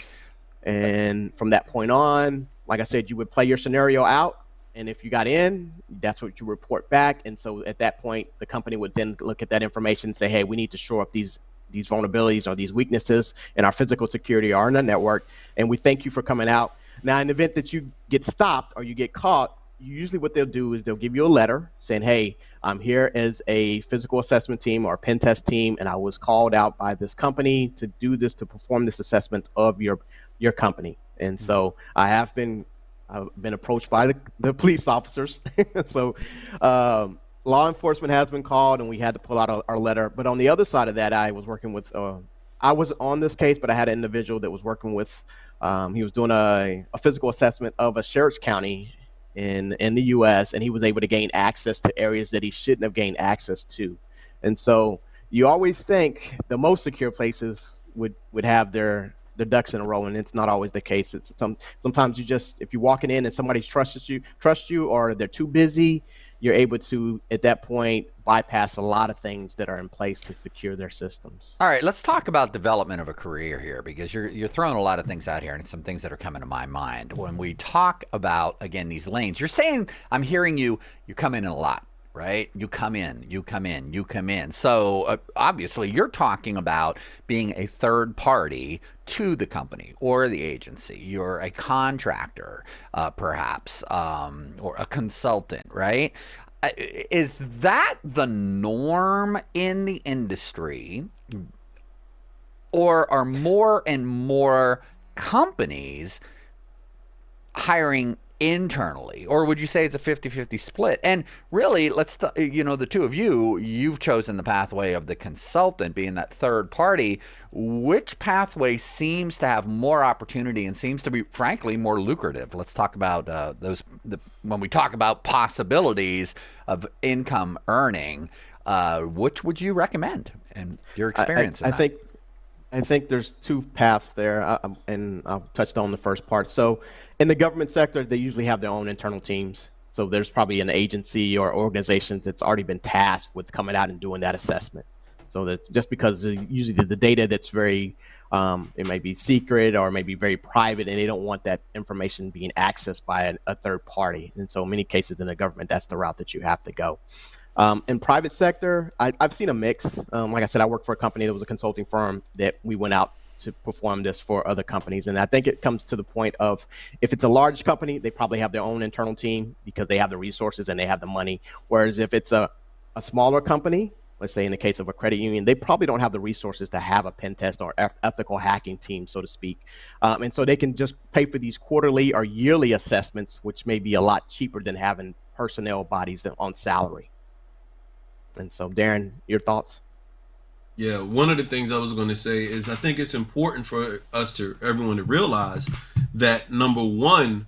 And from that point on, like I said, you would play your scenario out. And if you got in, that's what you report back. And so at that point, the company would then look at that information and say, hey, we need to shore up these vulnerabilities or these weaknesses in our physical security or in the network. And we thank you for coming out. Now, in the event that you get stopped or you get caught, usually what they'll do is they'll give you a letter saying, hey, I'm here as a physical assessment team or a pen test team, and I was called out by this company to do this, to perform this assessment of your company. And so I have been I've been approached by the police officers. So law enforcement has been called, and we had to pull out our letter. But on the other side of that, I was working with, I was on this case, but I had an individual that was working with, he was doing a physical assessment of a sheriff's county in the U.S., and he was able to gain access to areas that he shouldn't have gained access to. And so you always think the most secure places would have their ducks in a row, and it's not always the case. It's sometimes you just, if you're walking in and somebody's trust you, or they're too busy, you're able to, at that point, bypass a lot of things that are in place to secure their systems. All right, let's talk about development of a career here, because you're throwing a lot of things out here, and some things that are coming to my mind. When we talk about, again, these lanes, you're saying, I'm hearing you come in a lot, right? You come in. So obviously you're talking about being a third party to the company or the agency. You're a contractor, perhaps, or a consultant, right? Is that the norm in the industry, or are more and more companies hiring internally, or would you say it's a 50-50 split? And really, the two of you've chosen the pathway of the consultant, being that third party. Which pathway seems to have more opportunity and seems to be, frankly, more lucrative? Let's talk about when we talk about possibilities of income earning, which would you recommend and your experience in that? I think there's two paths there, and I'll touch on the first part. So in the government sector, they usually have their own internal teams. So there's probably an agency or organization that's already been tasked with coming out and doing that assessment. So that just because usually the data that's very, it may be secret or maybe very private, and they don't want that information being accessed by a third party. And so in many cases in the government, that's the route that you have to go. In private sector, I've seen a mix. Like I said, I worked for a company that was a consulting firm that we went out to perform this for other companies. And I think it comes to the point of, if it's a large company, they probably have their own internal team because they have the resources and they have the money. Whereas if it's a smaller company, let's say in the case of a credit union, they probably don't have the resources to have a pen test or ethical hacking team, so to speak. And so they can just pay for these quarterly or yearly assessments, which may be a lot cheaper than having personnel bodies on salary. And so, Daron, your thoughts? Yeah, one of the things I was going to say is I think it's important for everyone to realize that, number one,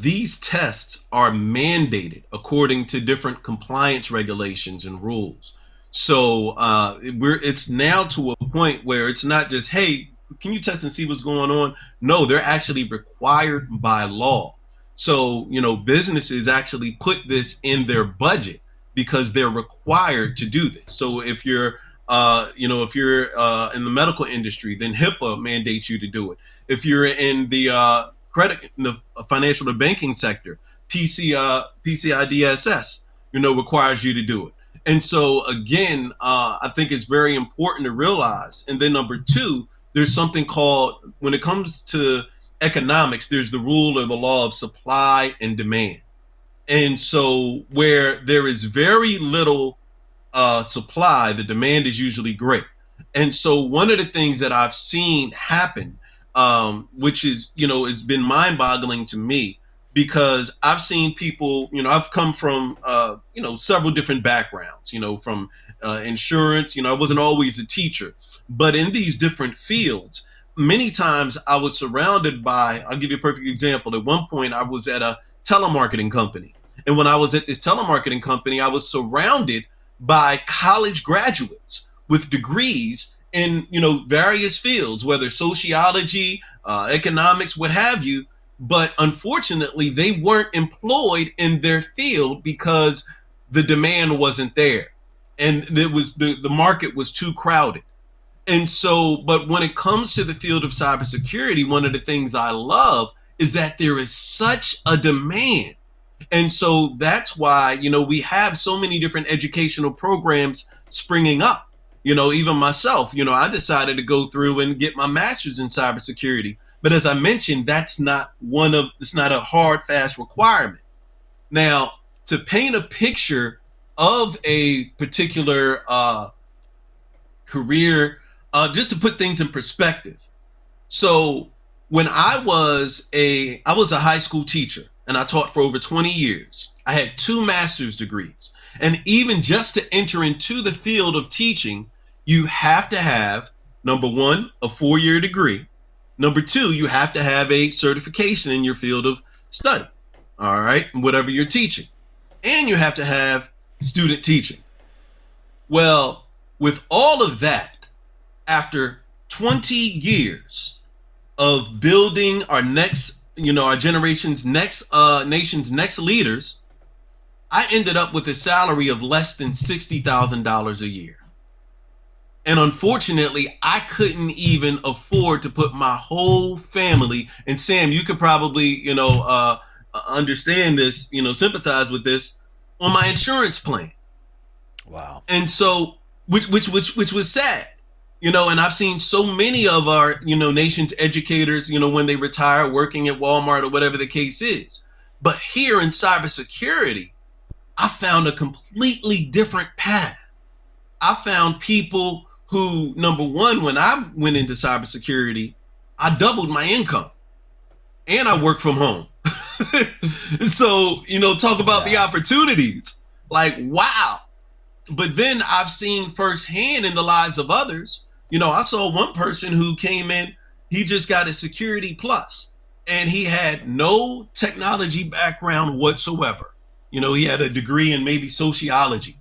these tests are mandated according to different compliance regulations and rules. So it's now to a point where it's not just, hey, can you test and see what's going on? No, they're actually required by law. So, businesses actually put this in their budget because they're required to do this. So if you're in the medical industry, then HIPAA mandates you to do it. If you're in the financial or banking sector, PCI-DSS, requires you to do it. And so again, I think it's very important to realize. And then number two, there's something called, when it comes to economics, there's the rule or the law of supply and demand. And so where there is very little supply, the demand is usually great. And so one of the things that I've seen happen, which is, has been mind-boggling to me, because I've seen people, I've come from, several different backgrounds, from insurance, I wasn't always a teacher, but in these different fields, many times I was surrounded by, I'll give you a perfect example. At one point I was at a telemarketing company. And when I was at this telemarketing company, I was surrounded by college graduates with degrees in, various fields, whether sociology, economics, what have you. But unfortunately, they weren't employed in their field because the demand wasn't there. And it was the market was too crowded. And so, but when it comes to the field of cybersecurity, one of the things I love is that there is such a demand. And so that's why, we have so many different educational programs springing up. Even myself, I decided to go through and get my master's in cybersecurity. But as I mentioned, it's not a hard, fast requirement. Now, to paint a picture of a particular career, just to put things in perspective. So when I was a high school teacher and I taught for over 20 years. I had 2 master's degrees. And even just to enter into the field of teaching, you have to have, number 1, a 4-year degree. Number 2, you have to have a certification in your field of study. All right, whatever you're teaching. And you have to have student teaching. Well, with all of that, after 20 years of building our next, our generation's next, nation's next leaders, I ended up with a salary of less than $60,000 a year. And unfortunately, I couldn't even afford to put my whole family, and Sam, you could probably, understand this, sympathize with this, on my insurance plan. Wow. And so, which was sad, and I've seen so many of our, nation's educators, when they retire working at Walmart or whatever the case is. But here in cybersecurity, I found a completely different path. I found people who, number 1, when I went into cybersecurity, I doubled my income and I work from home. So, talk about the opportunities, like, wow. But then I've seen firsthand in the lives of others, I saw one person who came in, he just got a Security Plus and he had no technology background whatsoever. He had a degree in maybe sociology.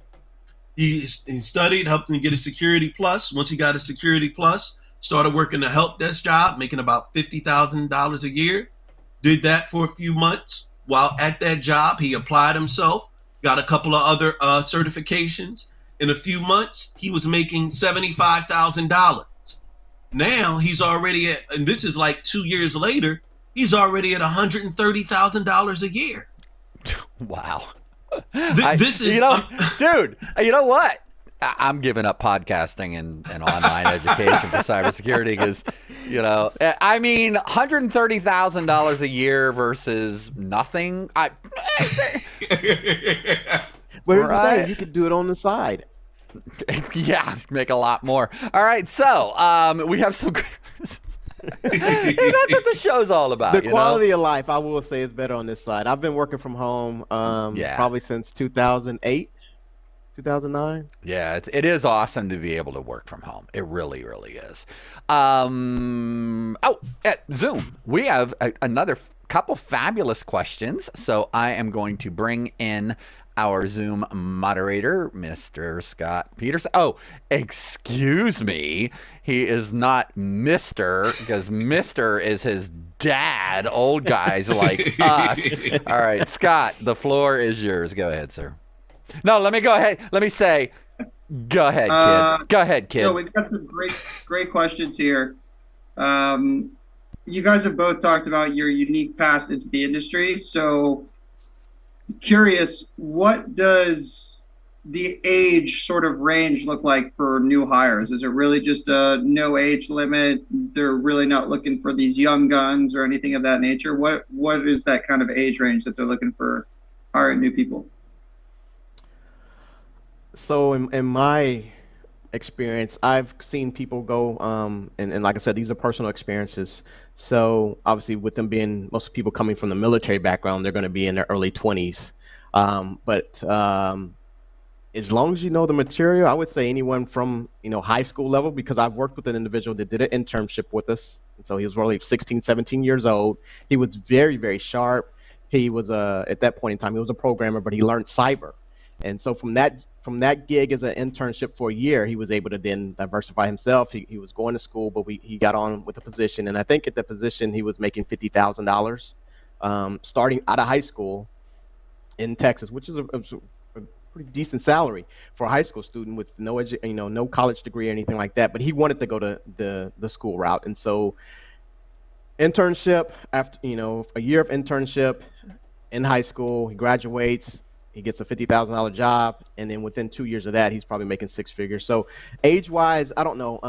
He studied, helped him get a Security Plus. Once he got a Security Plus, started working a help desk job, making about $50,000 a year. Did that for a few months. While at that job, he applied himself, got a couple of other certifications. In a few months, he was making $75,000. Now he's already at, and this is like 2 years later, he's already at $130,000 a year. Wow. This is, dude, you know what? I'm giving up podcasting and online education for cybersecurity because, $130,000 a year versus nothing. But here's the thing, you could do it on the side. Yeah, make a lot more. All right, so we have some. That's what the show's all about. The quality of life, I will say, is better on this side. I've been working from home probably since 2008, 2009. Yeah, it is awesome to be able to work from home. It really, really is. At Zoom, we have another couple fabulous questions. So I am going to bring in our Zoom moderator, Mr. Scott Peterson. Oh, excuse me. He is not Mr. because Mr. is his dad, old guys like us. All right, Scott, the floor is yours. Go ahead, sir. No, let me go ahead. Let me say, go ahead, kid. Go ahead, kid. No, we've got some great questions here. You guys have both talked about your unique path into the industry. So curious, what does the age sort of range look like for new hires? Is it really just a no age limit? They're really not looking for these young guns or anything of that nature. What is that kind of age range that they're looking for hiring new people? So in my experience, I've seen people go, and like I said, these are personal experiences. So obviously with them being, most people coming from the military background, they're going to be in their early 20s. But as long as you know the material, I would say anyone from, high school level, because I've worked with an individual that did an internship with us. And so he was really 16, 17 years old. He was very, very sharp. He was at that point in time, he was a programmer, but he learned cyber. And so from that gig as an internship for a year, he was able to then diversify himself. He was going to school, but he got on with a position. And I think at the position, he was making $50,000 starting out of high school in Texas, which is a pretty decent salary for a high school student with no college degree or anything like that. But he wanted to go to the school route. And so internship, after, a year of internship in high school, he graduates. He gets a $50,000 job, and then within 2 years of that, he's probably making 6 figures. So age-wise, I don't know.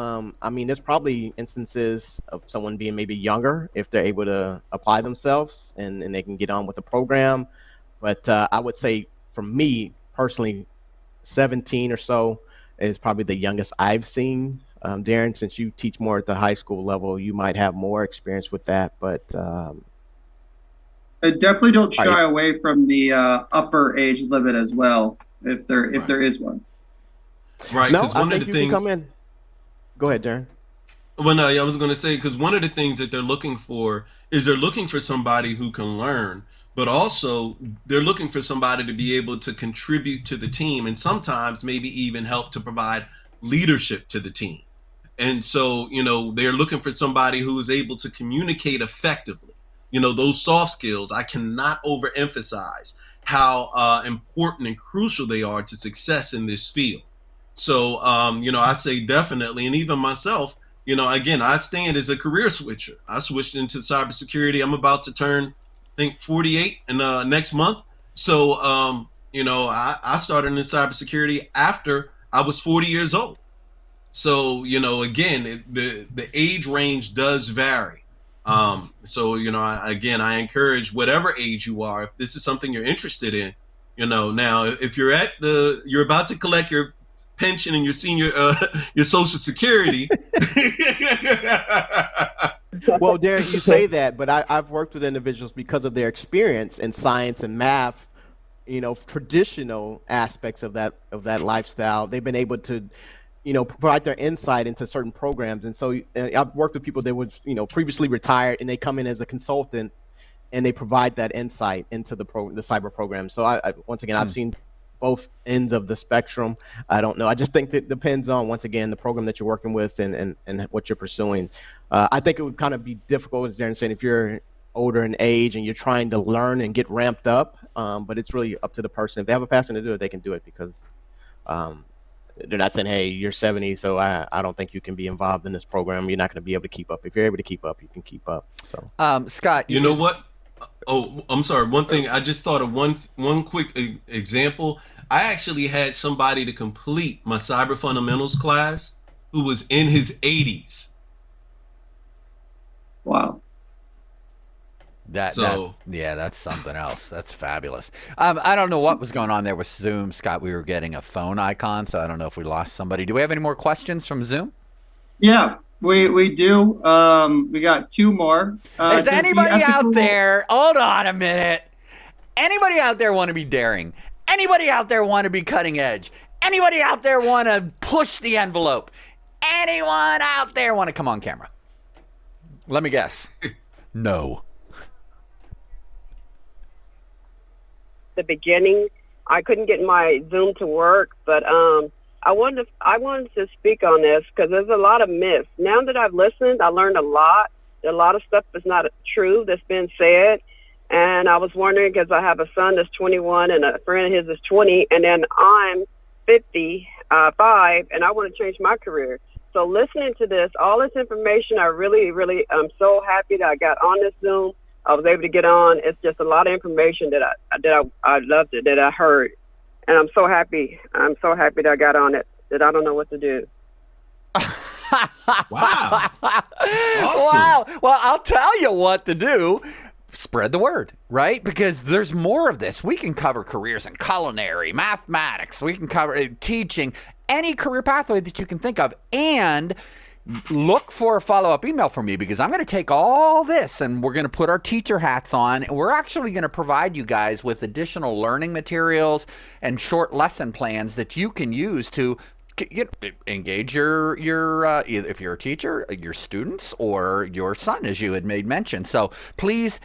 There's probably instances of someone being maybe younger if they're able to apply themselves and they can get on with the program. But I would say for me personally, 17 or so is probably the youngest I've seen Daron, since you teach more at the high school level, you might have more experience with that, but I definitely don't shy away from the upper age limit as well, if there is one. Right. No, Because I one think of the you things. can come in. Go ahead, Daron. Well, no, I was going to say, because one of the things that they're looking for is they're looking for somebody who can learn, but also they're looking for somebody to be able to contribute to the team and sometimes maybe even help to provide leadership to the team. And so, they're looking for somebody who is able to communicate effectively. Those soft skills, I cannot overemphasize how important and crucial they are to success in this field. So, I say definitely, and even myself, again, I stand as a career switcher. I switched into cybersecurity. I'm about to turn, I think, 48 in next month. So, I started in cybersecurity after I was 40 years old. So, again, the age range does vary. So, I encourage whatever age you are, if this is something you're interested in, now if you're about to collect your pension and your senior, your Social Security. Well, Daron, you say that, but I've worked with individuals because of their experience in science and math, traditional aspects of that lifestyle. They've been able to, provide their insight into certain programs. And so I've worked with people that was, previously retired, and they come in as a consultant and they provide that insight into the cyber program. So once again, I've seen both ends of the spectrum. I don't know. I just think that depends on, once again, the program that you're working with and what you're pursuing. I think it would kind of be difficult, as Daron said, if you're older in age and you're trying to learn and get ramped up. But it's really up to the person. If they have a passion to do it, they can do it, because they're not saying, hey, you're 70, so I don't think you can be involved in this program. You're not going to be able to keep up. If you're able to keep up, you can keep up. So, Scott, you know what? Oh, I'm sorry. One thing, I just thought of one quick example. I actually had somebody to complete my cyber fundamentals class who was in his 80s. Wow. That's something else. That's fabulous. I don't know what was going on there with Zoom, Scott. We were getting a phone icon, so I don't know if we lost somebody. Do we have any more questions from Zoom? Yeah, we do. We got two more. Is anybody out there? Hold on a minute. Anybody out there want to be daring? Anybody out there want to be cutting edge? Anybody out there want to push the envelope? Anyone out there want to come on camera? Let me guess. No. The beginning, I couldn't get my Zoom to work, but I wanted to speak on this because there's a lot of myths. Now that I've listened, I learned a lot. A lot of stuff is not true that's been said. And I was wondering, because I have a son that's 21 and a friend of his is 20, and then I'm 55, and I want to change my career. So listening to this, all this information, I really, really, I'm so happy that I got on this Zoom. I was able to get on. It's just a lot of information that I loved it, that I heard. And I'm so happy. I'm so happy that I got on it, that I don't know what to do. Wow. Awesome. Wow. Well, I'll tell you what to do. Spread the word, right? Because there's more of this. We can cover careers in culinary, mathematics. We can cover teaching, any career pathway that you can think of. And look for a follow-up email from me, because I'm going to take all this and we're going to put our teacher hats on. And we're actually going to provide you guys with additional learning materials and short lesson plans that you can use to engage your if you're a teacher, your students, or your son, as you had made mention. So please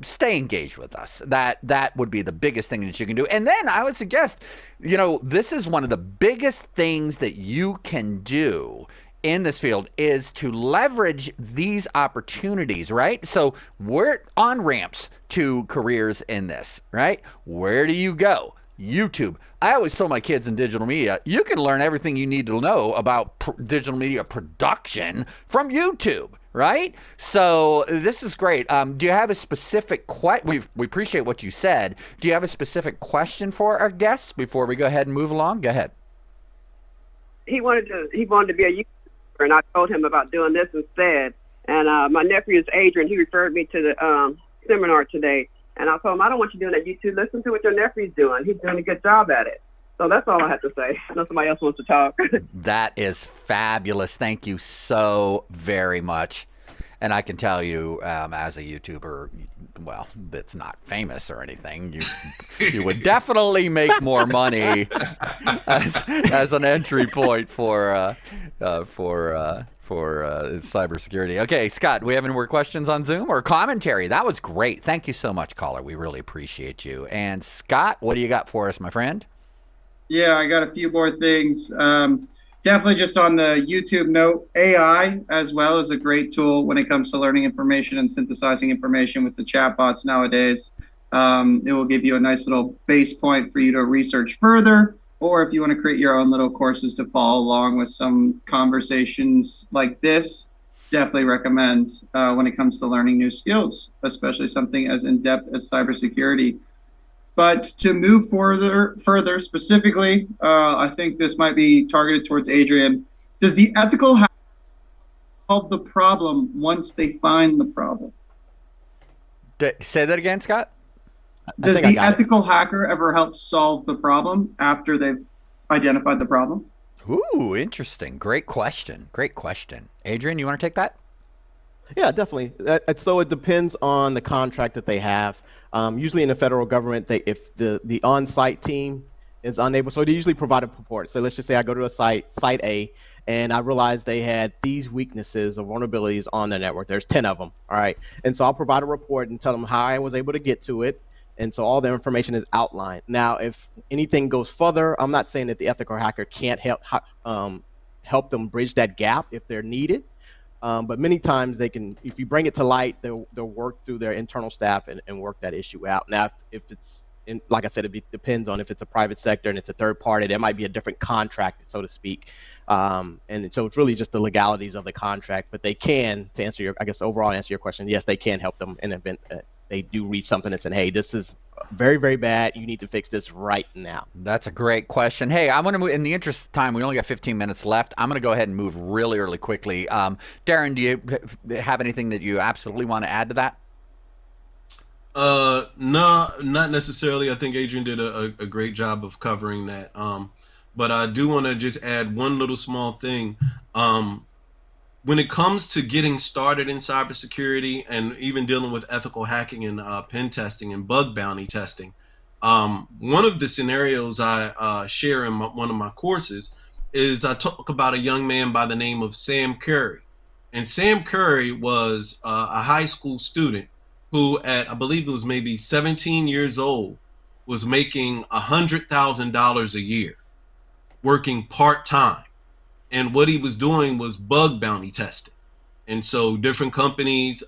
stay engaged with us. That would be the biggest thing that you can do. And then I would suggest, this is one of the biggest things that you can do in this field is to leverage these opportunities, right? So we're on ramps to careers in this, right? Where do you go? YouTube. I always told my kids in digital media, you can learn everything you need to know about digital media production from YouTube, right? So this is great. Do you have a specific question? We appreciate what you said. Do you have a specific question for our guests before we go ahead and move along? Go ahead. He wanted to be a YouTuber, and I told him about doing this instead. And my nephew is Adrian. He referred me to the seminar today. And I told him, I don't want you doing that YouTube. Listen to what your nephew's doing. He's doing a good job at it. So that's all I have to say. Unless somebody else wants to talk. That is fabulous. Thank you so very much. And I can tell you, as a YouTuber, well, that's not famous or anything, you would definitely make more money as an entry point for cybersecurity. Okay, Scott, we have any more questions on Zoom or commentary? That was great. Thank you so much, caller. We really appreciate you. And Scott, what do you got for us, my friend? Yeah, I got a few more things. Definitely just on the YouTube note, AI as well is a great tool when it comes to learning information and synthesizing information with the chatbots nowadays. It will give you a nice little base point for you to research further, or if you want to create your own little courses to follow along with some conversations like this, definitely recommend when it comes to learning new skills, especially something as in-depth as cybersecurity. But to move further specifically, I think this might be targeted towards Adrian. Does the ethical hacker solve the problem once they find the problem? Say that again, Scott? Does the ethical hacker ever help solve the problem after they've identified the problem? Ooh, interesting. Great question. Great question. Adrian, you want to take that? Yeah, definitely. So it depends on the contract that they have. Usually in the federal government, if the on-site team is unable, so they usually provide a report. So let's just say I go to a site A, and I realize they had these weaknesses or vulnerabilities on the network. There's 10 of them, all right? And so I'll provide a report and tell them how I was able to get to it. And so all the information is outlined. Now, if anything goes further, I'm not saying that the ethical hacker can't help them bridge that gap if they're needed. But many times they can, if you bring it to light, they'll work through their internal staff and work that issue out. Now, if it's, like I said, depends on if it's a private sector and it's a third party, there might be a different contract, so to speak. And so it's really just the legalities of the contract, but they can, to answer overall answer your question, yes, they can help them in the event that they do read something and say, hey, this is very, very bad. You need to fix this right now. That's a great question. Hey, I'm going to move, in the interest of time, we only got 15 minutes left. I'm going to go ahead and move really quickly. Daron, do you have anything that you absolutely want to add to that? No, not necessarily. I think Adrian did a great job of covering that. But I do want to just add one little small thing. When it comes to getting started in cybersecurity and even dealing with ethical hacking and pen testing and bug bounty testing, one of the scenarios I share in one of my courses is I talk about a young man by the name of Sam Curry. And Sam Curry was a high school student who at, I believe it was maybe 17 years old, was making $100,000 a year, working part-time. And what he was doing was bug bounty testing. And so different companies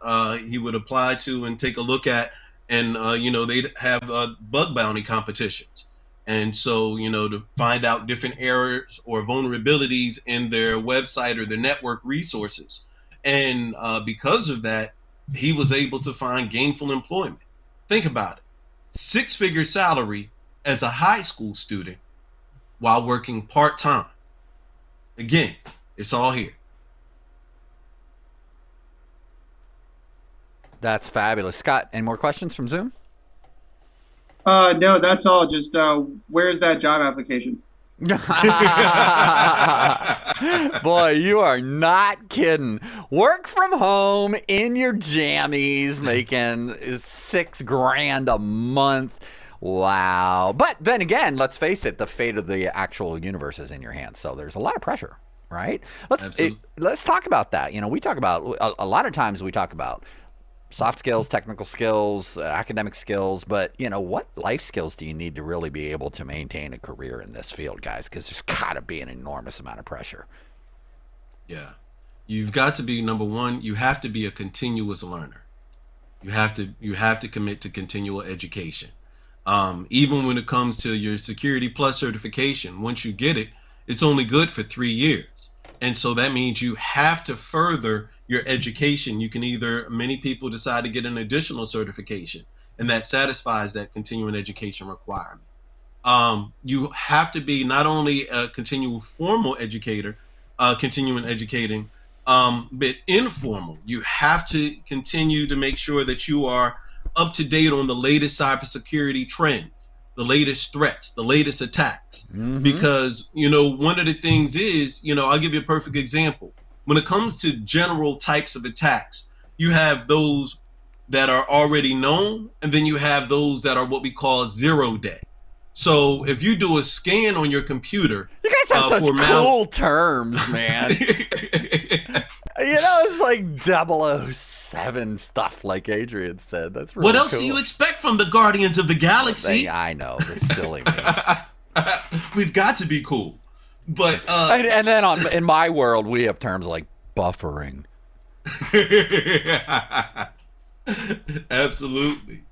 he would apply to and take a look at, and, they'd have bug bounty competitions. And so, to find out different errors or vulnerabilities in their website or their network resources. And because of that, he was able to find gainful employment. Think about it. 6-figure salary as a high school student while working part-time. Again, it's all here. That's fabulous. Scott, any more questions from Zoom? No, that's all. Just where's that job application? Boy, you are not kidding. Work from home in your jammies, making $6,000 a month. Wow. But then again, let's face it, the fate of the actual universe is in your hands. So there's a lot of pressure, right? Let's talk about that. We talk about, a lot of times we talk about soft skills, technical skills, academic skills, but what life skills do you need to really be able to maintain a career in this field, guys? Because there's got to be an enormous amount of pressure. Yeah. You've got to be, number one, you have to be a continuous learner. You have to commit to continual education. Even when it comes to your Security Plus certification, once you get it, it's only good for 3 years. And so that means you have to further your education. You can many people decide to get an additional certification, and that satisfies that continuing education requirement. You have to be not only a continual formal educator, continuing educating, but informal. You have to continue to make sure that you are up to date on the latest cybersecurity trends, the latest threats, the latest attacks. Because, one of the things is, I'll give you a perfect example. When it comes to general types of attacks, you have those that are already known, and then you have those that are what we call 0 day. So if you do a scan on your computer, you guys have such cool terms, man. It's like 007 stuff, like Adrian said. That's really What else cool. do you expect from the Guardians of the Galaxy? I know, they're silly, man. We've got to be cool. But and then in my world, we have terms like buffering. Absolutely.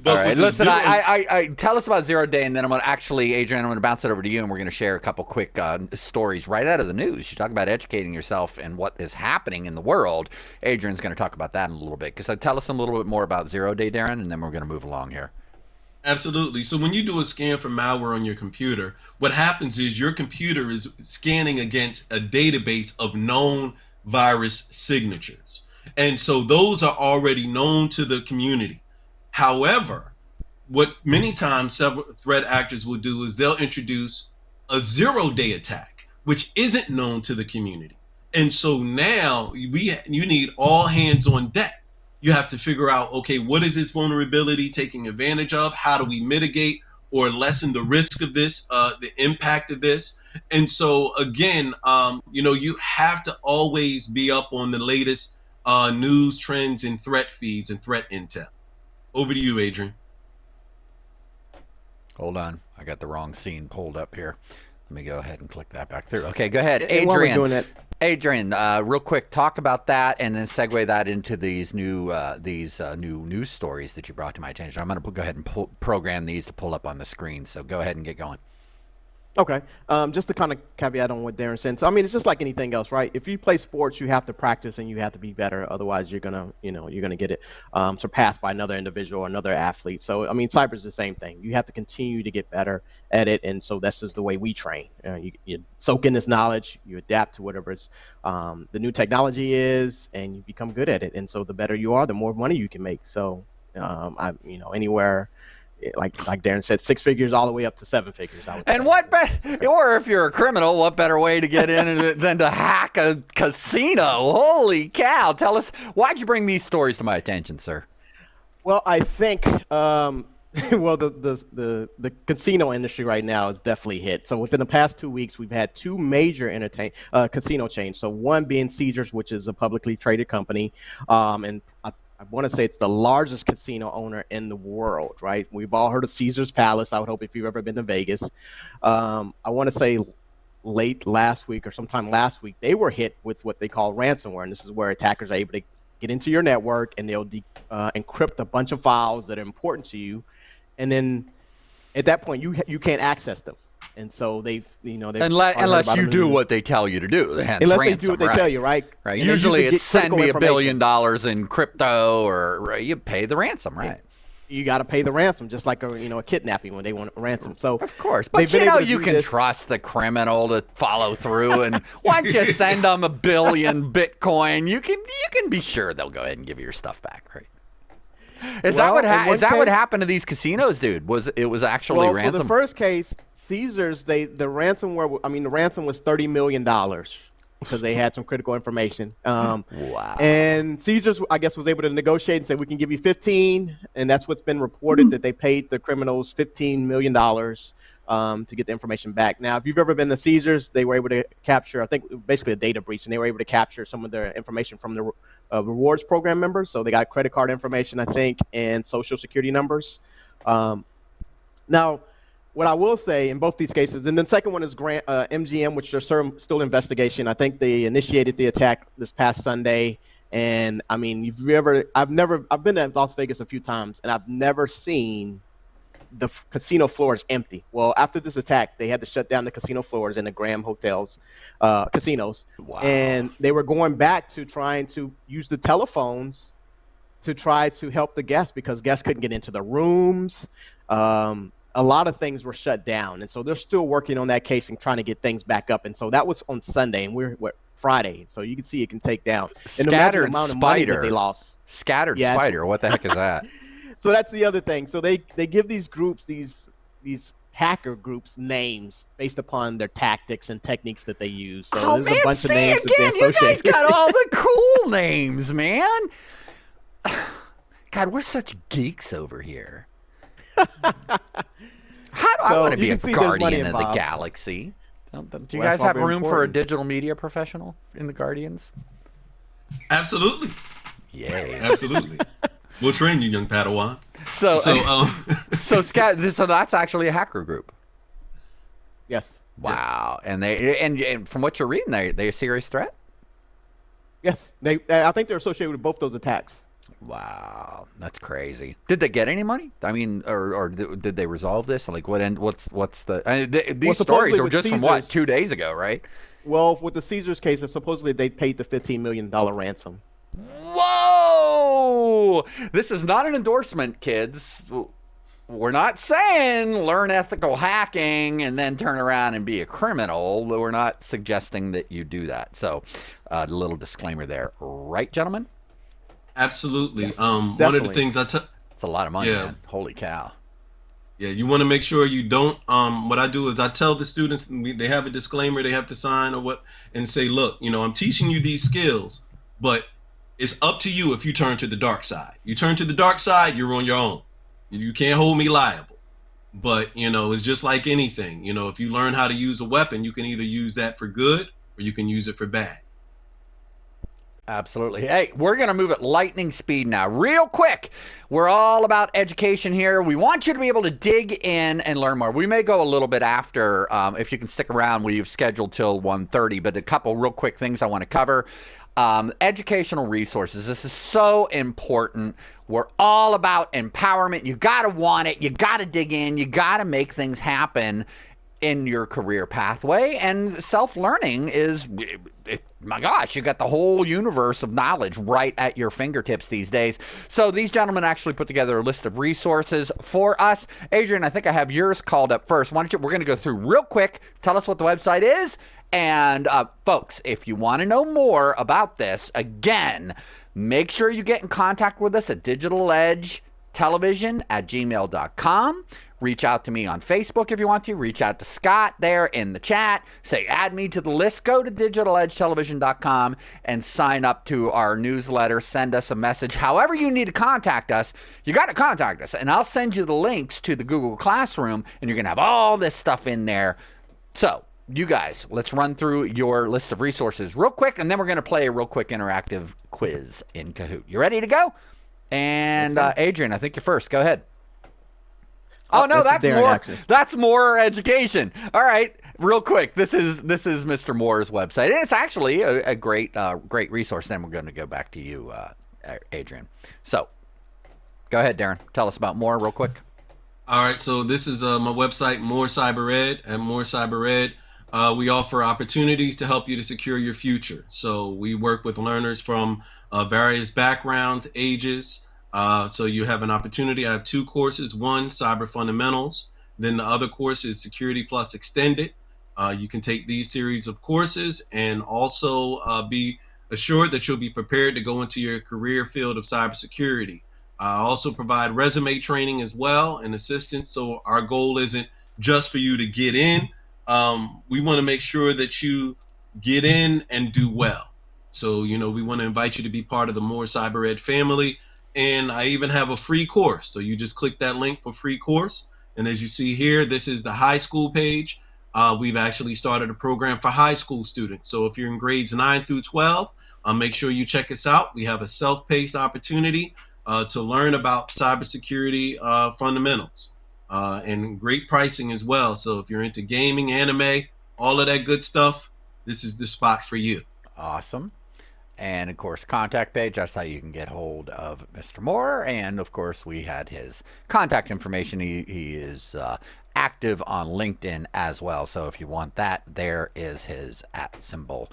All right, listen, I tell us about 0 day, and then Adrian, I'm going to bounce it over to you, and we're going to share a couple quick stories right out of the news. You talk about educating yourself and what is happening in the world. Adrian's going to talk about that in a little bit. Tell us a little bit more about 0 day, Daron, and then we're going to move along here. Absolutely. So when you do a scan for malware on your computer, what happens is your computer is scanning against a database of known virus signatures. And so those are already known to the community. However, what many times several threat actors will do is they'll introduce a 0 day attack, which isn't known to the community. And so now you need all hands on deck. You have to figure out, okay, what is this vulnerability taking advantage of? How do we mitigate or lessen the risk of this, the impact of this? And so again, you have to always be up on the latest news trends and threat feeds and threat intel. Over to you, Adrian. Hold on. I got the wrong scene pulled up here. Let me go ahead and click that back through. Okay, go ahead. Adrian. While we're doing that, Adrian, real quick, talk about that and then segue that into these new news stories that you brought to my attention. I'm going to go ahead and program these to pull up on the screen. So go ahead and get going. Okay. Just to kind of caveat on what Daron said. So, it's just like anything else, right? If you play sports, you have to practice and you have to be better. Otherwise, you're going to get it surpassed by another individual or another athlete. So, cyber is the same thing. You have to continue to get better at it. And so that's just the way we train. You soak in this knowledge, you adapt to whatever the new technology is, and you become good at it. And so the better you are, the more money you can make. So, anywhere, like Daron said, 6 figures all the way up to 7 figures. And or if you're a criminal, what better way to get in than to hack a casino? Holy cow! Tell us, why'd you bring these stories to my attention, sir? Well, I think the casino industry right now is definitely hit. So within the past 2 weeks, we've had 2 major casino chains. So one being Caesars, which is a publicly traded company, and I want to say it's the largest casino owner in the world, right? We've all heard of Caesar's Palace. I would hope if you've ever been to Vegas. I want to say late last week or sometime last week, they were hit with what they call ransomware. And this is where attackers are able to get into your network and they'll encrypt a bunch of files that are important to you. And then at that point, you can't access them. And so they've unless you do what they tell you to do. Unless they do what they tell you, right? Right. Usually it's send me $1 billion in crypto, or you pay the ransom, right? You got to pay the ransom, just like a kidnapping when they want a ransom. So of course, but you can trust the criminal to follow through, and once you send them $1 billion Bitcoin, you can be sure they'll go ahead and give you your stuff back, right? Is that what happened to these casinos, dude? Was it actually ransom? For the first case, Caesars, the ransomware. The ransom was $30 million because they had some critical information. Wow. And Caesars, I guess, was able to negotiate and say we can give you 15, and that's what's been reported that they paid the criminals $15 million to get the information back. Now, if you've ever been to Caesars, they were able to capture, I think, basically a data breach, and they were able to capture some of their information from the rewards program members. So they got credit card information, I think, and social security numbers. Now, what I will say in both these cases, and the second one is MGM, which they're still investigation. I think they initiated the attack this past Sunday. And I've been to Las Vegas a few times, and I've never seen the casino floors empty. Well, after this attack, they had to shut down the casino floors in the Graham hotels, casinos. Wow. And they were going back to trying to use the telephones to try to help the guests because guests couldn't get into the rooms. A lot of things were shut down. And so they're still working on that case and trying to get things back up. And so that was on Sunday, and we're Friday. So you can see it can take down. Scattered spider. That they lost. Scattered spider. What the heck is that? So that's the other thing. So they give these groups these these hacker groups names based upon their tactics and techniques that they use. So Oh there's man, a bunch see of names that they again, you associate. guys got all the cool names, man. God, we're such geeks over here. How do I So want to you be a can see there's money guardian of the involved. galaxy? Do you Well, guys that's have very room for a important. digital media professional in the Guardians? Absolutely. Yay. Absolutely. We'll train you, young Padawan. So, So, so that's actually a hacker group. Yes. Wow. And and from what you're reading, they're a serious threat? Yes. I think they're associated with both those attacks. Wow, that's crazy. Did they get any money? I mean, or did they resolve this? Like, what's the? I mean, these stories supposedly were with just from what, Caesars- 2 days ago, right? Well, with the Caesars case, supposedly they paid the $15 million ransom. Whoa! This is not an endorsement, kids. We're not saying learn ethical hacking and then turn around and be a criminal. We're not suggesting that you do that. So, a little disclaimer there, right, gentlemen? absolutely. Yes, One of the definitely. things It's a lot of money, Yeah. man. Holy cow! yeah, you want to make sure you don't. What I do is I tell the students they have a disclaimer they have to sign or what, and say, look, I'm teaching you these skills, but it's up to you if you turn to the dark side. You turn to the dark side, you're on your own. You can't hold me liable. But it's just like anything. If you learn how to use a weapon, you can either use that for good or you can use it for bad. Absolutely. Hey, we're going to move at lightning speed now. Real quick, we're all about education here. We want you to be able to dig in and learn more. We may go a little bit after. If you can stick around, we've scheduled till 1:30, but a couple real quick things I want to cover. Educational resources. This is so important. We're all about empowerment. You got to want it. You got to dig in. You got to make things happen in your career pathway. And self-learning is, my gosh, you got the whole universe of knowledge right at your fingertips these days. So these gentlemen actually put together a list of resources for us. Adrian, I think I have yours called up first. Why don't you, we're going to go through real quick. Tell us what the website is. And folks, if you want to know more about this, again, make sure you get in contact with us at digitaledgetelevision@gmail.com. Reach out to me on Facebook if you want to. Reach out to Scott there in the chat. Say, add me to the list. Go to digitaledgetelevision.com and sign up to our newsletter. Send us a message. However you need to contact us, you got to contact us. And I'll send you the links to the Google Classroom, and you're going to have all this stuff in there. So, you guys, let's run through your list of resources real quick, and then we're going to play a real quick interactive quiz in Kahoot. You ready to go? And Adrian, I think you're first. Go ahead. Oh no, that's Darren, more. actually. That's more education. All right, real quick. This is Mr. Moore's website, and it's actually a great resource. Then we're going to go back to you, Adrian. So, go ahead, Darren. Tell us about Moore real quick. All right, so this is my website, Moore Cyber Ed. At Moore Cyber Ed, we offer opportunities to help you to secure your future. So we work with learners from various backgrounds, ages. So you have an opportunity. I have 2 courses. One, Cyber Fundamentals. Then the other course is Security Plus Extended. You can take these series of courses and also be assured that you'll be prepared to go into your career field of cybersecurity. I also provide resume training as well and assistance. So our goal isn't just for you to get in. We want to make sure that you get in and do well. So, we want to invite you to be part of the Moore Cyber Ed family. And I even have a free course. So you just click that link for free course. And as you see here, this is the high school page. We've actually started a program for high school students. So if you're in grades 9 through 12, make sure you check us out. We have a self-paced opportunity to learn about cybersecurity fundamentals and great pricing as well. So if you're into gaming, anime, all of that good stuff, this is the spot for you. Awesome. And, of course, contact page. That's how you can get hold of Mr. Moore. And, of course, we had his contact information. He is active on LinkedIn as well. So if you want that, there is his @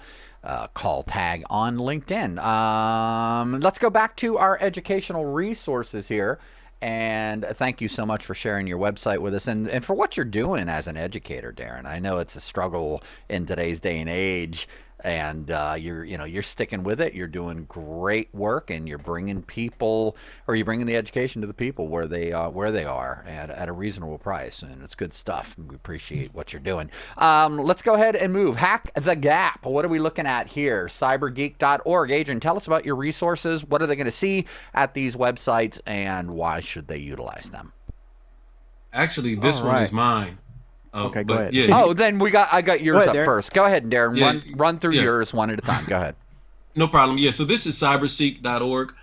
call tag on LinkedIn. Let's go back to our educational resources here. And thank you so much for sharing your website with us and for what you're doing as an educator, Darren. I know it's a struggle in today's day and age. and you're sticking with it. You're doing great work, and you're bringing the education to the people where they are at a reasonable price, and it's good stuff. We appreciate what you're doing. Let's go ahead and move. Hack the Gap. What are we looking at here? Cybergeek.org. Adrian, tell us about your resources. What are they going to see at these websites, and why should they utilize them? Actually, this one is mine. Okay, go ahead. Yeah. Then I got yours up first. Go ahead, Daron. Yeah, run through yours one at a time. Go ahead. No problem. Yeah, so this is cyberseek.org.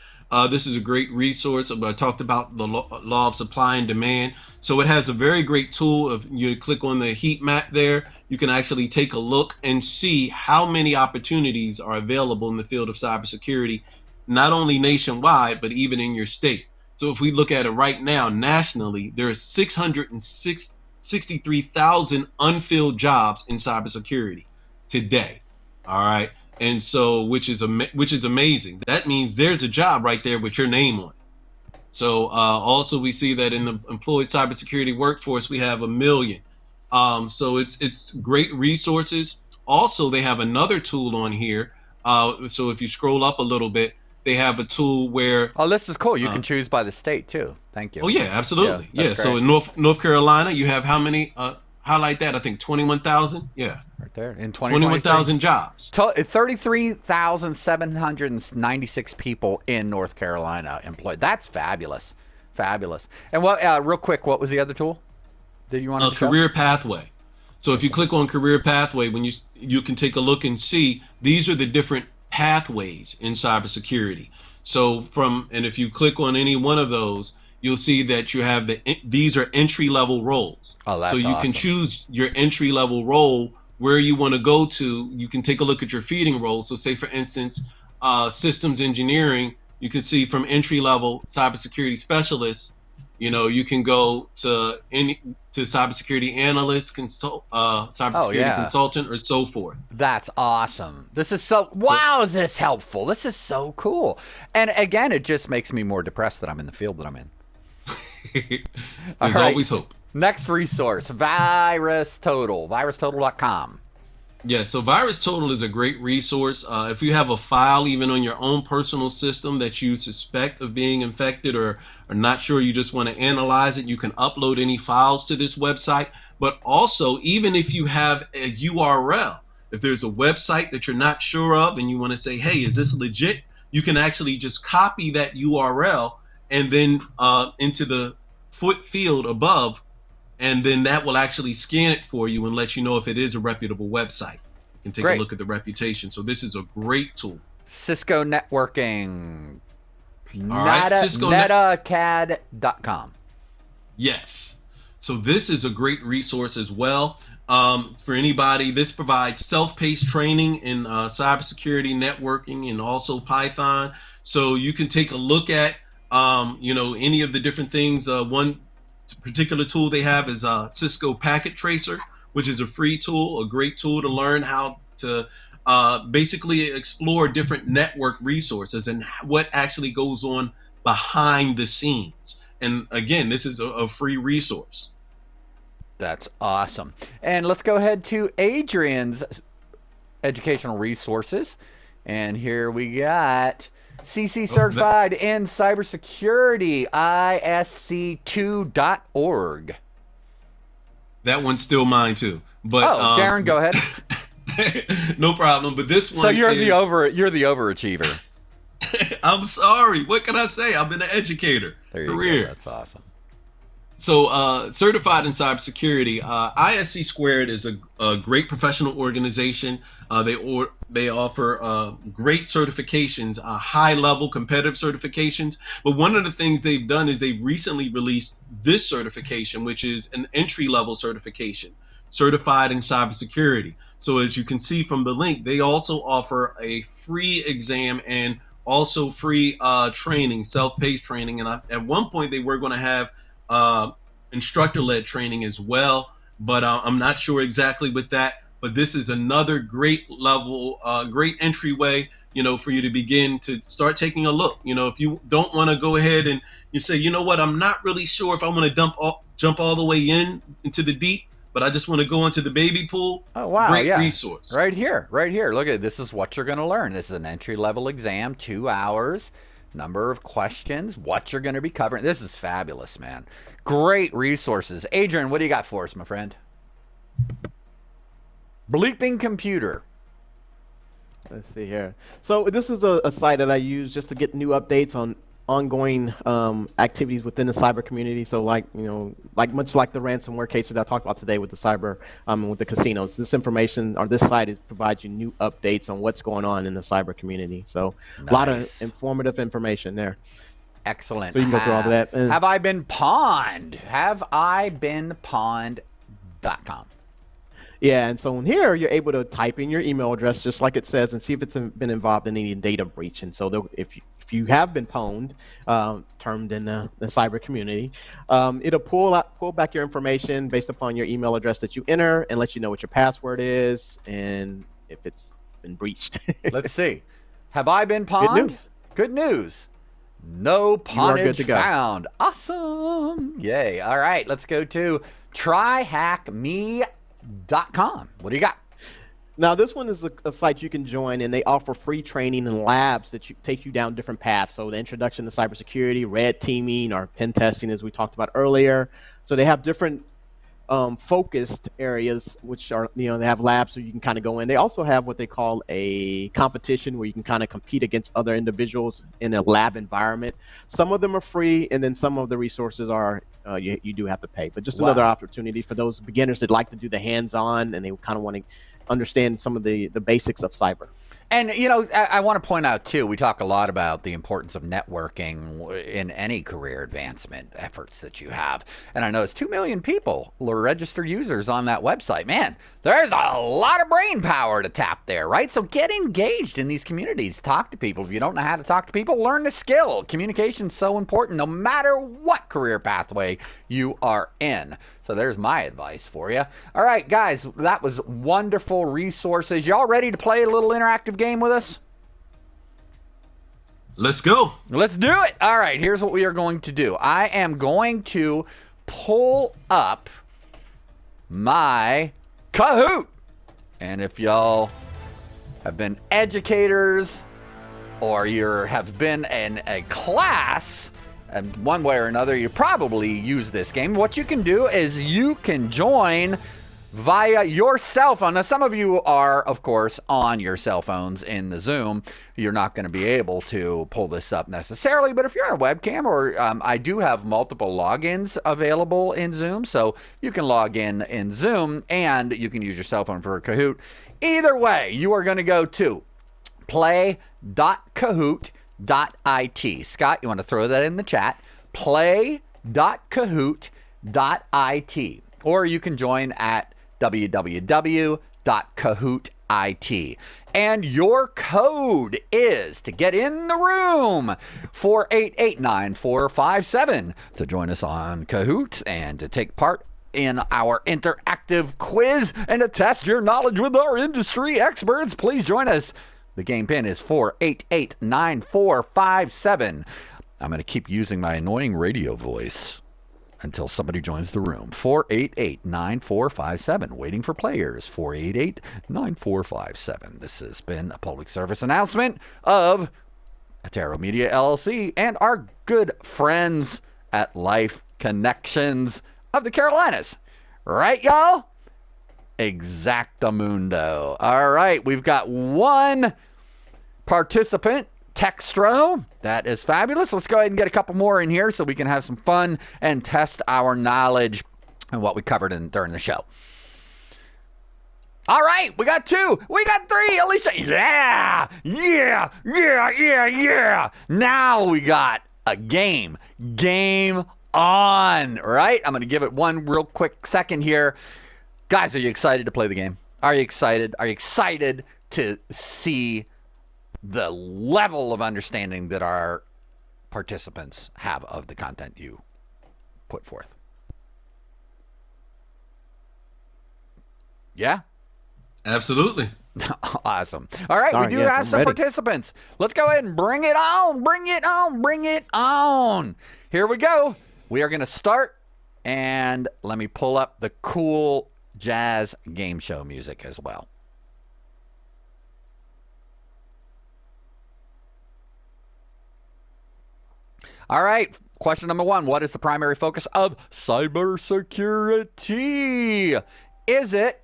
This is a great resource. I talked about the law of supply and demand. So it has a very great tool. If you click on the heat map there, you can actually take a look and see how many opportunities are available in the field of cybersecurity, not only nationwide, but even in your state. So if we look at it right now, nationally, there are 663,000 unfilled jobs in cybersecurity today. All right. And so, which is amazing. That means there's a job right there with your name on it. So also we see that in the employed cybersecurity workforce, we have 1 million. So it's great resources. Also, they have another tool on here. So if you scroll up a little bit, they have a tool where this is cool. You can choose by the state too. Thank you. Oh yeah, absolutely. Yeah. Great. So in North Carolina, you have how many? Highlight that. I think 21,000. Yeah. Right there in 21,000 jobs. 33,796 people in North Carolina employed. That's fabulous. Fabulous. And real quick, what was the other tool? Did you want to show? Career Pathway. So if you click on Career Pathway, when you can take a look and see these are the different pathways in cybersecurity. So and if you click on any one of those, you'll see that you have these are entry level roles. Oh, that's so you awesome. can choose your entry level role where you want to go to. You can take a look at your feeding role. So say for instance, systems engineering, you can see from entry level cybersecurity specialists, you can go to cybersecurity analyst, cybersecurity consultant, or so forth. That's awesome. This is is this helpful? This is so cool. And again, it just makes me more depressed that I'm in the field that I'm in. There's always hope. Next resource, VirusTotal, virustotal.com. Yeah, so VirusTotal is a great resource. If you have a file even on your own personal system that you suspect of being infected or are not sure, you just want to analyze it, you can upload any files to this website. But also, even if you have a URL, if there's a website that you're not sure of and you want to say, hey, is this legit? You can actually just copy that URL and then into the foot field above, and then that will actually scan it for you and let you know if it is a reputable website. You can take a look at the reputation. So this is a great tool. Cisco Networking. All right, netacad.com. Yes. So this is a great resource as well. For anybody, this provides self-paced training in cybersecurity, networking, and also Python. So you can take a look at, any of the different things. One particular tool they have is Cisco Packet Tracer, which is a free tool, a great tool to learn how to basically explore different network resources and what actually goes on behind the scenes. And again, this is a free resource. That's awesome. And let's go ahead to Adrian's educational resources. And here we got CC certified in cybersecurity, isc2.org. That one's still mine too. But Daron, go ahead. No problem. But this one, so you're the overachiever. I'm sorry. What can I say? I've been an educator. There you go. That's awesome. So certified in cybersecurity, ISC Squared is a great professional organization. They offer great certifications, high-level competitive certifications. But one of the things they've done is they've recently released this certification, which is an entry-level certification, certified in cybersecurity. So as you can see from the link, they also offer a free exam and also free training, self-paced training. And at one point, they were going to have instructor-led training as well, but I'm not sure exactly with that. But this is another great level, great entryway, for you to begin to start taking a look. If you don't want to go ahead and you say, you know what, I'm not really sure if I want to jump all the way into the deep, but I just want to go into the baby pool. Oh, wow. Great yeah. resource. Right here. Look at this is what you're going to learn. This is an entry-level exam, 2 hours, number of questions, what you're going to be covering. This is fabulous, man. Great resources. Adrian, what do you got for us, my friend? Bleeping computer. Let's see here. So this is a site that I use just to get new updates on ongoing activities within the cyber community. So like much like the ransomware cases that I talked about today with the cyber with the casinos, this information or this site provides you new updates on what's going on in the cyber community. So Nice. a lot of informative information there. Excellent. So you can go through all of that. Have I been pawned? HaveIBeenPawned.com. Yeah, and so in here, you're able to type in your email address just like it says and see if it's been involved in any data breach. And so if you have been pwned, termed in the cyber community, it'll pull back your information based upon your email address that you enter and let you know what your password is and if it's been breached. Let's see. Have I been pawned? Good news. Good news. No are good to pawnage go. found. Awesome. Yay. All right, let's go to tryhackme.com. What do you got? Now, this one is a site you can join, and they offer free training and labs that take you down different paths. So the introduction to cybersecurity, red teaming, or pen testing, as we talked about earlier. So they have different focused areas, which are, they have labs so you can kind of go in. They also have what they call a competition where you can kind of compete against other individuals in a lab environment. Some of them are free, and then some of the resources are you do have to pay. But just another opportunity for those beginners that like to do the hands-on and they kind of want to understand some of the basics of cyber. And, I want to point out, too, we talk a lot about the importance of networking in any career advancement efforts that you have. And I know it's 2 million people, registered users on that website. Man, there's a lot of brain power to tap there, right? So get engaged in these communities. Talk to people. If you don't know how to talk to people, learn the skill. Communication's so important no matter what career pathway you are in. So there's my advice for you. All right, guys, that was wonderful resources. Y'all ready to play a little interactive game with us? Let's go. Let's do it. All right, here's what we are going to do. I am going to pull up my Kahoot. And if y'all have been educators or you have been in a class, and one way or another, you probably use this game. What you can do is you can join via your cell phone. Now, some of you are, of course, on your cell phones in the Zoom. You're not going to be able to pull this up necessarily, but if you're on a webcam, or I do have multiple logins available in Zoom, so you can log in Zoom and you can use your cell phone for a Kahoot. Either way, you are going to go to play.kahoot.it. Scott, you want to throw that in the chat? play.kahoot.it. Or you can join at www.kahoot.it. And your code is to get in the room 4889457 to join us on Kahoot and to take part in our interactive quiz and to test your knowledge with our industry experts. Please join us. The game pin is 4889457. I'm going to keep using my annoying radio voice until somebody joins the room. 4889457. Waiting for players. 4889457. This has been a public service announcement of Atero Media LLC and our good friends at Life Connections of the Carolinas. Right, y'all? Exactamundo. All right, we've got one participant, Textro. That is fabulous. Let's go ahead and get a couple more in here so we can have some fun and test our knowledge and what we covered during the show. All right, we got 2. We got 3. Alicia, yeah. Now we got a game. Game on, right? I'm going to give it one real quick second here. Guys, are you excited to play the game? Are you excited? Are you excited to see the level of understanding that our participants have of the content you put forth? Yeah? Absolutely. Awesome. All right, we do have some participants. Let's go ahead and bring it on. Bring it on. Bring it on. Here we go. We are going to start, and let me pull up the cool jazz game show music as well. All right, question number 1. What is the primary focus of cybersecurity? Is it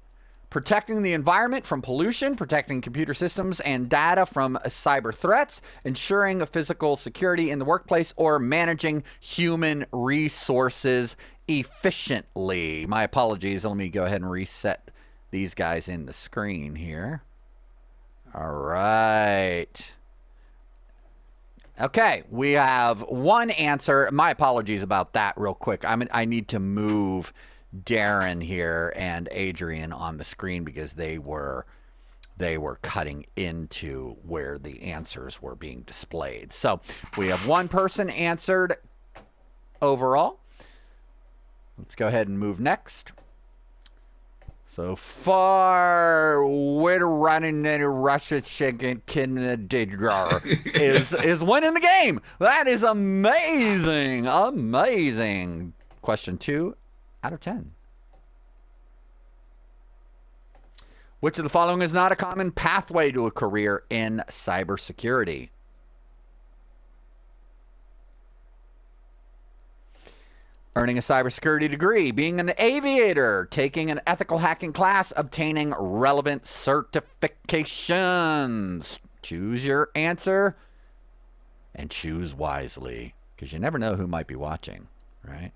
protecting the environment from pollution, protecting computer systems and data from cyber threats, ensuring physical security in the workplace, or managing human resources efficiently? My apologies. Let me go ahead and reset these guys in the screen here. All right. Okay, we have one answer. My apologies about that real quick. I need to move Daron here and Adrian on the screen because they were cutting into where the answers were being displayed. So we have one person answered overall. Let's go ahead and move next. So far, we're running in a Russia chicken is winning the game. That is amazing. Amazing. Question 2 out of 10. Which of the following is not a common pathway to a career in cybersecurity? Earning a cybersecurity degree, being an aviator, taking an ethical hacking class, obtaining relevant certifications. Choose your answer and choose wisely, because you never know who might be watching, right?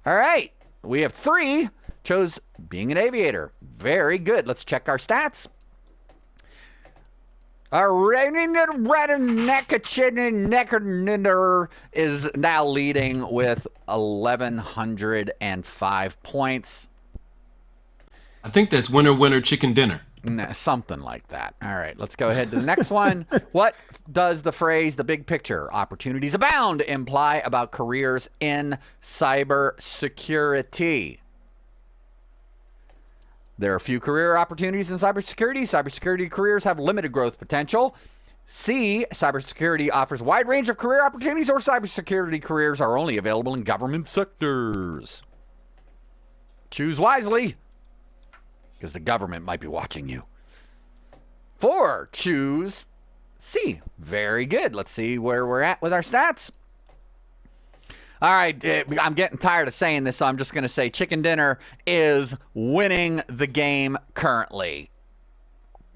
All right, we have 3 chose being an aviator. Very good. Let's check our stats. Is now leading with 1,105 points. I think that's winner, winner, chicken dinner. Something like that. All right, let's go ahead to the next one. What does the phrase, the big picture, opportunities abound, imply about careers in cybersecurity? There are few career opportunities in cybersecurity. Cybersecurity careers have limited growth potential. C, cybersecurity offers a wide range of career opportunities, or cybersecurity careers are only available in government sectors. Choose wisely, because the government might be watching you. 4, choose C. Very good. Let's see where we're at with our stats. All right, I'm getting tired of saying this, so I'm just going to say Chicken Dinner is winning the game currently.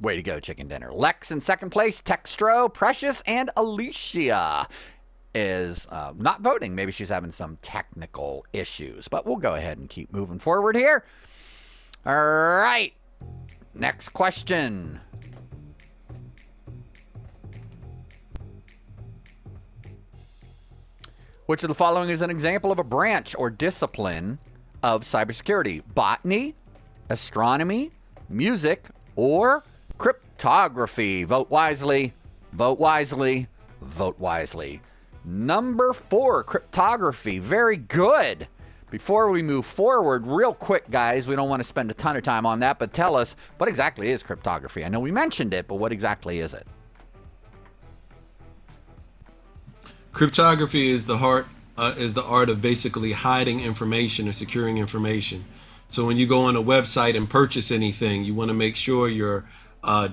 Way to go, Chicken Dinner. Lex in second place, Textro, Precious, and Alicia is not voting. Maybe she's having some technical issues, but we'll go ahead and keep moving forward here. All right, next question. Which of the following is an example of a branch or discipline of cybersecurity? Botany, astronomy, music, or cryptography? Vote wisely, vote wisely, vote wisely. Number 4, cryptography. Very good. Before we move forward, real quick, guys, we don't want to spend a ton of time on that, but tell us, what exactly is cryptography? I know we mentioned it, but what exactly is it? Cryptography is the art of basically hiding information or securing information. So when you go on a website and purchase anything, you want to make sure your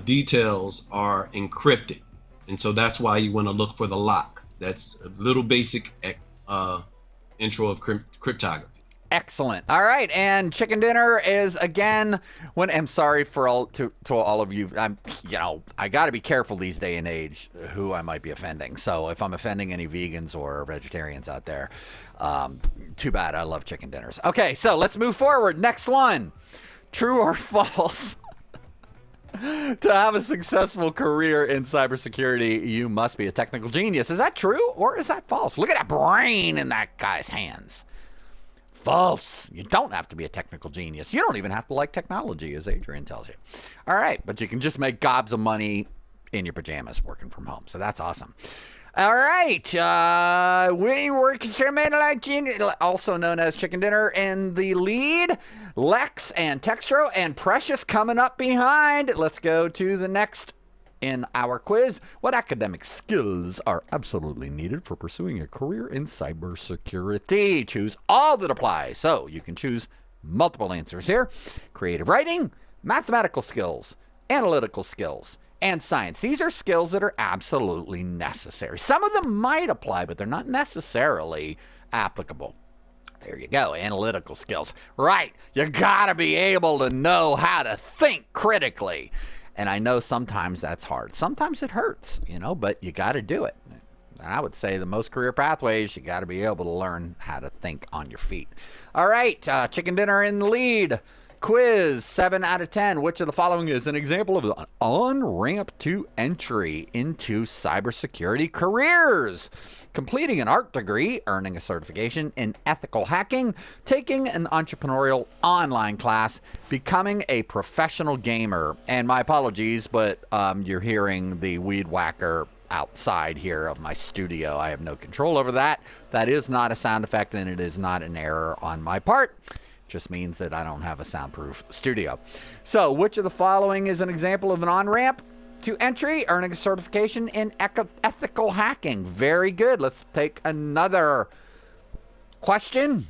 details are encrypted. And so that's why you want to look for the lock. That's a little basic intro of cryptography. Excellent. All right, and Chicken Dinner is again. I'm sorry for all of you. I got to be careful these day and age who I might be offending. So if I'm offending any vegans or vegetarians out there, too bad. I love chicken dinners. Okay, so let's move forward. Next one: true or false? To have a successful career in cybersecurity, you must be a technical genius. Is that true or is that false? Look at that brain in that guy's hands. False. You don't have to be a technical genius. You don't even have to like technology, as Adrian tells you. All right, but you can just make gobs of money in your pajamas working from home. So that's awesome. All right. We work also known as Chicken Dinner in the lead. Lex and Textro and Precious coming up behind. Let's go to the next in our quiz. What academic skills are absolutely needed for pursuing a career in cybersecurity? Choose all that apply. So you can choose Multiple answers here. Creative writing, mathematical skills, analytical skills, and science. These are skills that are absolutely necessary. Some of them might apply, but they're not necessarily applicable. There you go, analytical skills. Right, you gotta be able to know how to think critically. And I know sometimes that's hard. Sometimes it hurts, but you gotta do it. And I would say the most career pathways, you gotta be able to learn how to think on your feet. All right, chicken dinner in the lead. Quiz, 7 out of 10. Which of the following is an example of an on-ramp to entry into cybersecurity careers? Completing an art degree, earning a certification in ethical hacking, taking an entrepreneurial online class, becoming a professional gamer. And my apologies, but you're hearing the weed whacker outside here of my studio. I have no control over that. That is not a sound effect, and it is not an error on my part. Just means that I don't have a soundproof studio. So, which of the following is an example of an on-ramp to entry, earning a certification in ethical hacking? Very good. Let's take another question.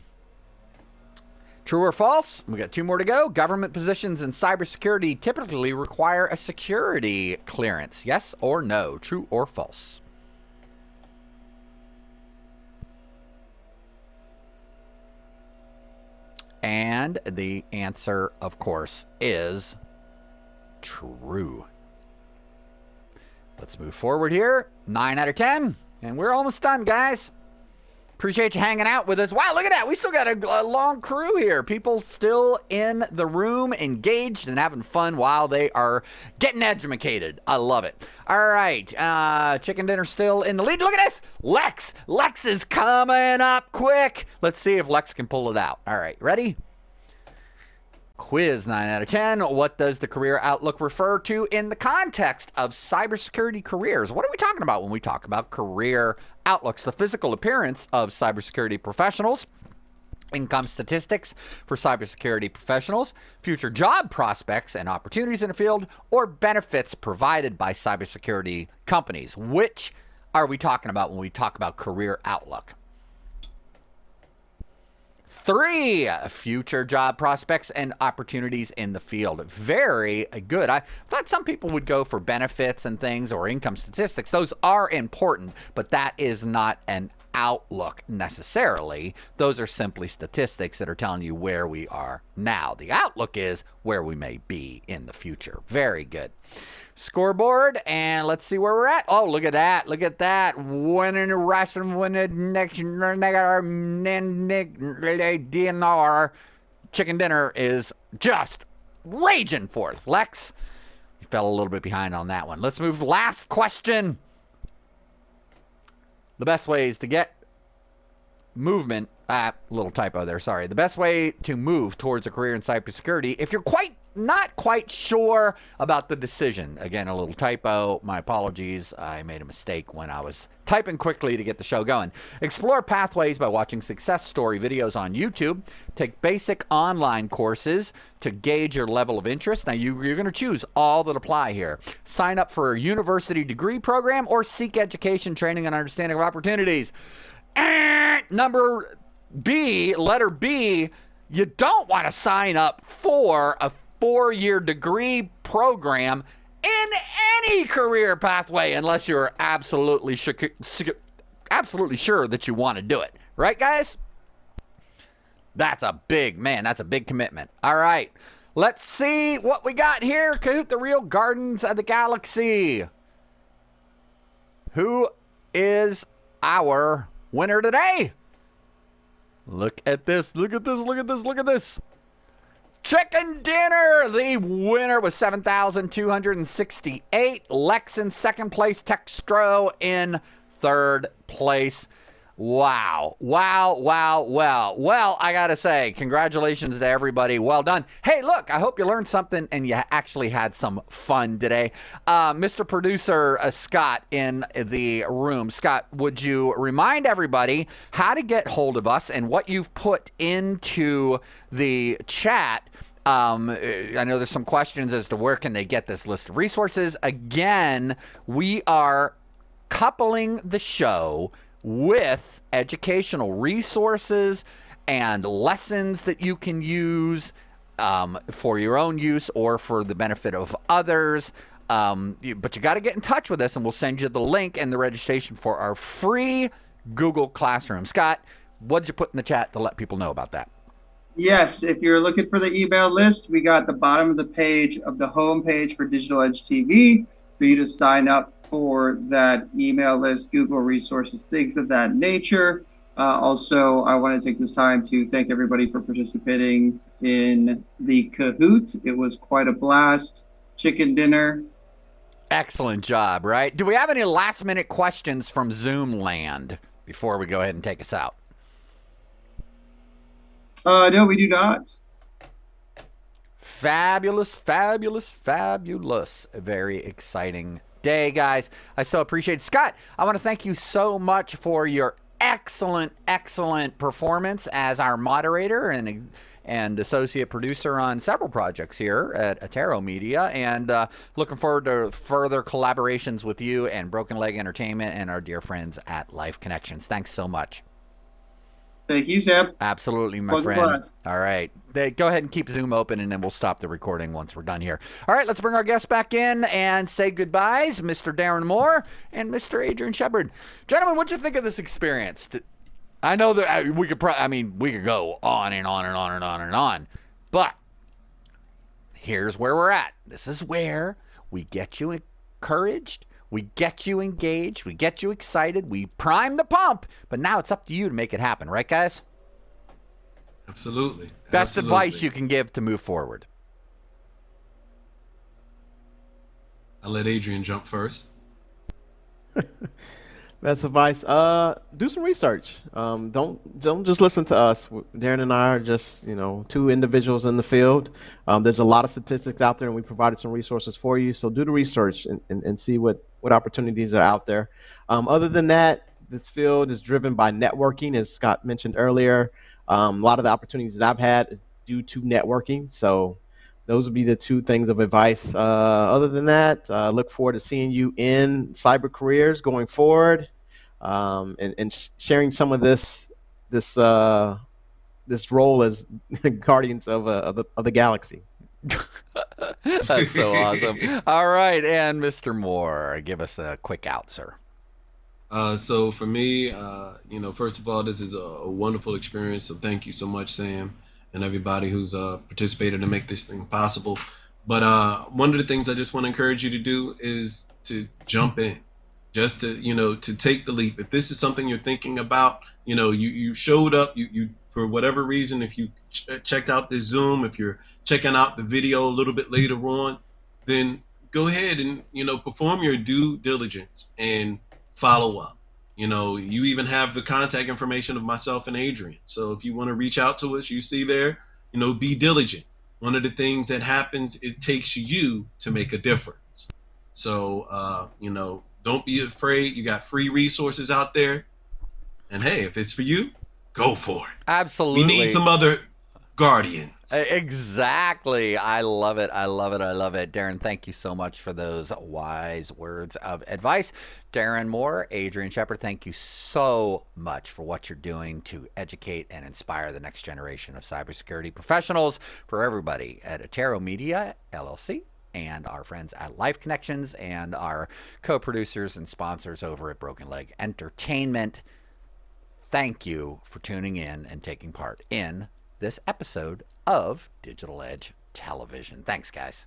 True or false? We got 2 more to go. Government positions in cybersecurity typically require a security clearance. Yes or no? True or false? And the answer, of course, is true. Let's move forward here. 9 out of 10. And we're almost done, guys. Appreciate you hanging out with us. Wow, look at that. We still got a long crew here. People still in the room, engaged and having fun while they are getting educated. I love it. All right. Chicken dinner still in the lead. Look at this. Lex. Lex is coming up quick. Let's see if Lex can pull it out. All right. Ready? Quiz, 9 out of 10. What does the career outlook refer to in the context of cybersecurity careers? What are we talking about when we talk about career outlooks? The physical appearance of cybersecurity professionals, income statistics for cybersecurity professionals, future job prospects and opportunities in the field, or benefits provided by cybersecurity companies. Which are we talking about when we talk about career outlook? 3, future job prospects and opportunities in the field. Very good. I thought some people would go for benefits and things or income statistics. Those are important, but that is not an outlook necessarily. Those are simply statistics that are telling you where we are now. The outlook is where we may be in the future. Very good. Scoreboard, and let's see where we're at. Oh, look at that. Look at that. Winning the wrestling, winning next DNR. Chicken dinner is just raging forth. Lex, you fell a little bit behind on that one. Let's move. Last question. The best ways to get movement. Little typo there. Sorry. The best way to move towards a career in cybersecurity, if you're not quite sure about the decision. Again, a little typo. My apologies. I made a mistake when I was typing quickly to get the show going. Explore pathways by watching success story videos on YouTube. Take basic online courses to gauge your level of interest. Now, you're going to choose all that apply here. Sign up for a university degree program or seek education, training, and understanding of opportunities. Number B, letter B, you don't want to sign up for a 4-year degree program in any career pathway unless you're absolutely sure that you want to do it. Right, guys? That's a big commitment. All right. Let's see what we got here. Kahoot, the real Gardens of the Galaxy. Who is our winner today? Look at this. Look at this. Look at this. Look at this. Chicken dinner. The winner was 7,268. Lex in second place. Textro in third place. Wow. Wow. Wow. Wow. Well, I got to say, congratulations to everybody. Well done. Hey, look, I hope you learned something and you actually had some fun today. Mr. Producer Scott in the room. Scott, would you remind everybody how to get hold of us and what you've put into the chat? I know there's some questions as to where can they get this list of resources. Again, we are coupling the show with educational resources and lessons that you can use for your own use or for the benefit of others. But you got to get in touch with us, and we'll send you the link and the registration for our free Google Classroom. Scott, what did you put in the chat to let people know about that? Yes, if you're looking for the email list, we got the bottom of the page of the home page for Digital Edge TV for you to sign up for that email list, Google resources, things of that nature. Also, I want to take this time to thank everybody for participating in the Kahoot. It was quite a blast. Chicken dinner. Excellent job, right? Do we have any last-minute questions from Zoom land before we go ahead and take us out? No, we do not. Fabulous, fabulous, fabulous. A very exciting day, guys. I so appreciate it. Scott, I want to thank you so much for your excellent, excellent performance as our moderator and associate producer on several projects here at Atero Media, and looking forward to further collaborations with you and Broken Leg Entertainment and our dear friends at Life Connections. Thanks so much. Thank you, Sam. Absolutely, my Was a friend. blast. All right. Go ahead and keep Zoom open, and then we'll stop the recording once we're done here. All right, let's bring our guests back in and say goodbyes, Mr. Daron Moore and Mr. Adrian Sheppard. Gentlemen, what'd you think of this experience? I know that we could go on and on and on and on and on, but here's where we're at. This is where we get you encouraged. We get you engaged. We get you excited. We prime the pump. But now it's up to you to make it happen. Right, guys? Absolutely. Best advice you can give to move forward. I'll let Adrian jump first. Best advice, do some research. Don't just listen to us. Daron and I are just, two individuals in the field. There's a lot of statistics out there, and we provided some resources for you. So do the research and see what opportunities are out there. Other than that, this field is driven by networking, as Scott mentioned earlier. A lot of the opportunities that I've had is due to networking. So those would be the two things of advice. Other than that, look forward to seeing you in cyber careers going forward, and sharing some of this role as guardians of the galaxy. That's so awesome. All right, and Mr. Moore, give us a quick out, sir. So for me, first of all, this is a wonderful experience. So thank you so much, Sam, and everybody who's participated to make this thing possible. But one of the things I just want to encourage you to do is to jump in, just to take the leap. If this is something you're thinking about, you showed up, you for whatever reason, if you checked out this Zoom, if you're checking out the video a little bit later on, then go ahead and, perform your due diligence and follow up. You even have the contact information of myself and Adrian. So if you want to reach out to us, you see there, be diligent. One of the things that happens, it takes you to make a difference. So, don't be afraid. You got free resources out there. And hey, if it's for you, go for it. Absolutely. We need some other guardians. Exactly. I love it. I love it. I love it. Daron, thank you so much for those wise words of advice. Daron Moore, Adrian Sheppard, thank you so much for what you're doing to educate and inspire the next generation of cybersecurity professionals. For everybody at Atero Media LLC and our friends at Life Connections and our co-producers and sponsors over at Broken Leg Entertainment, thank you for tuning in and taking part in this episode of Digital Edge Television. Thanks, guys.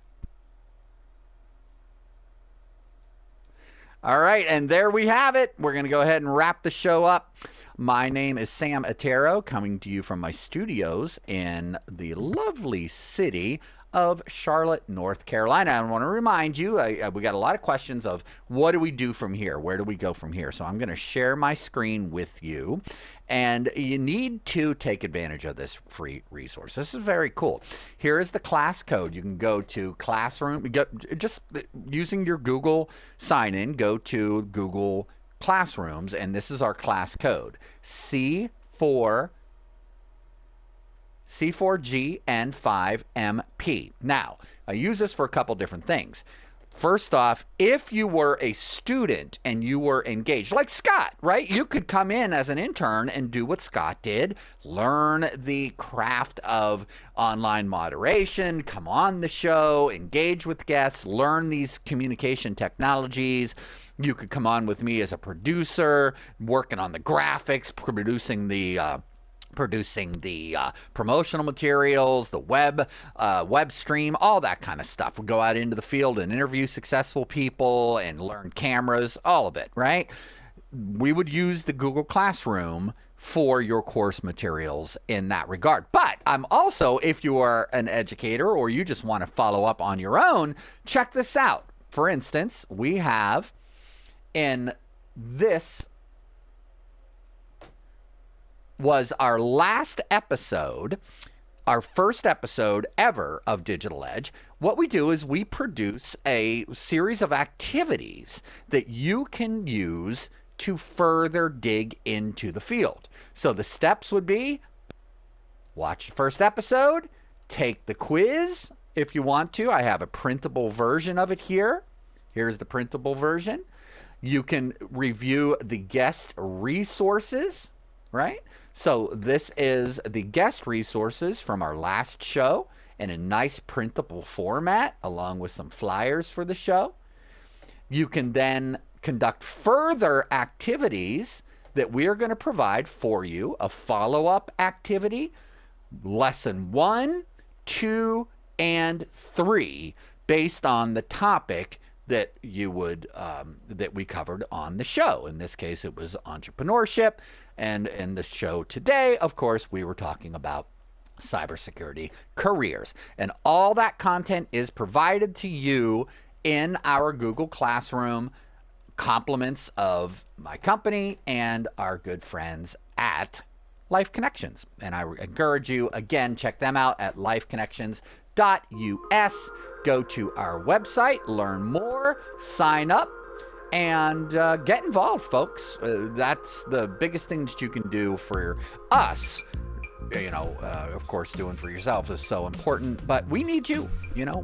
All right, and there we have it. We're going to go ahead and wrap the show up. My name is Sam Atero, coming to you from my studios in the lovely city of Charlotte, North Carolina. I want to remind you, we got a lot of questions of what do we do from here? Where do we go from here? So I'm going to share my screen with you, and you need to take advantage of this free resource. This is very cool. Here is the class code. You can go to Classroom, just using your Google sign-in, go to Google Classrooms, and this is our class code, C4GN5MP. Now, I use this for a couple different things. First off, if you were a student and you were engaged, like Scott, right? You could come in as an intern and do what Scott did, learn the craft of online moderation, come on the show, engage with guests, learn these communication technologies. You could come on with me as a producer, working on the graphics, producing the promotional materials, the web stream, all that kind of stuff. We'll go out into the field and interview successful people and learn cameras, all of it, right? We would use the Google Classroom for your course materials in that regard. But I'm also, if you are an educator or you just want to follow up on your own, check this out. For instance, we have in this was our last episode, our first episode ever of Digital Edge. What we do is we produce a series of activities that you can use to further dig into the field. So the steps would be watch the first episode, take the quiz if you want to. I have a printable version of it here. Here's the printable version. You can review the guest resources, right? So this is the guest resources from our last show in a nice printable format, along with some flyers for the show. You can then conduct further activities that we are going to provide for you, a follow-up activity, lesson 1, 2, and 3, based on the topic that you would that we covered on the show. In this case, it was entrepreneurship, and in the show today, of course, we were talking about cybersecurity careers. And all that content is provided to you in our Google Classroom, compliments of my company and our good friends at Life Connections. And I encourage you, again, check them out at lifeconnections.us. Go to our website, learn more, sign up, and get involved, folks. That's the biggest thing that you can do for us. Of course, doing for yourself is so important, but we need you.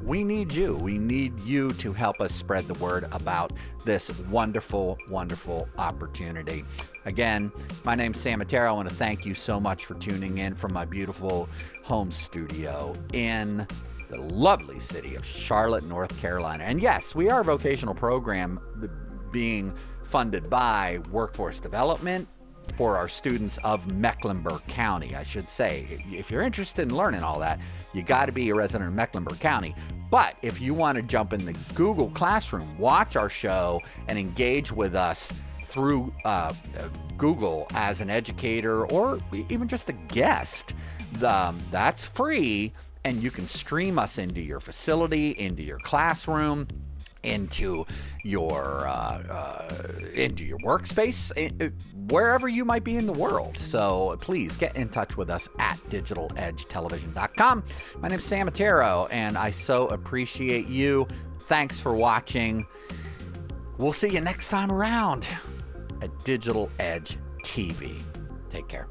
We need you. We need you to help us spread the word about this wonderful, wonderful opportunity. Again, my name's Sam Matera. I want to thank you so much for tuning in from my beautiful home studio in the lovely city of Charlotte, North Carolina. And yes, we are a vocational program being funded by Workforce Development for our students of Mecklenburg County, I should say. If you're interested in learning all that, you got to be a resident of Mecklenburg County. But if you want to jump in the Google Classroom, watch our show, and engage with us through Google as an educator or even just a guest, that's free, and you can stream us into your facility, into your classroom, into your workspace, wherever you might be in the world. So please get in touch with us at digitaledgetelevision.com. My name's Sam Matera, and I so appreciate you. Thanks for watching. We'll see you next time around at Digital Edge TV. Take care.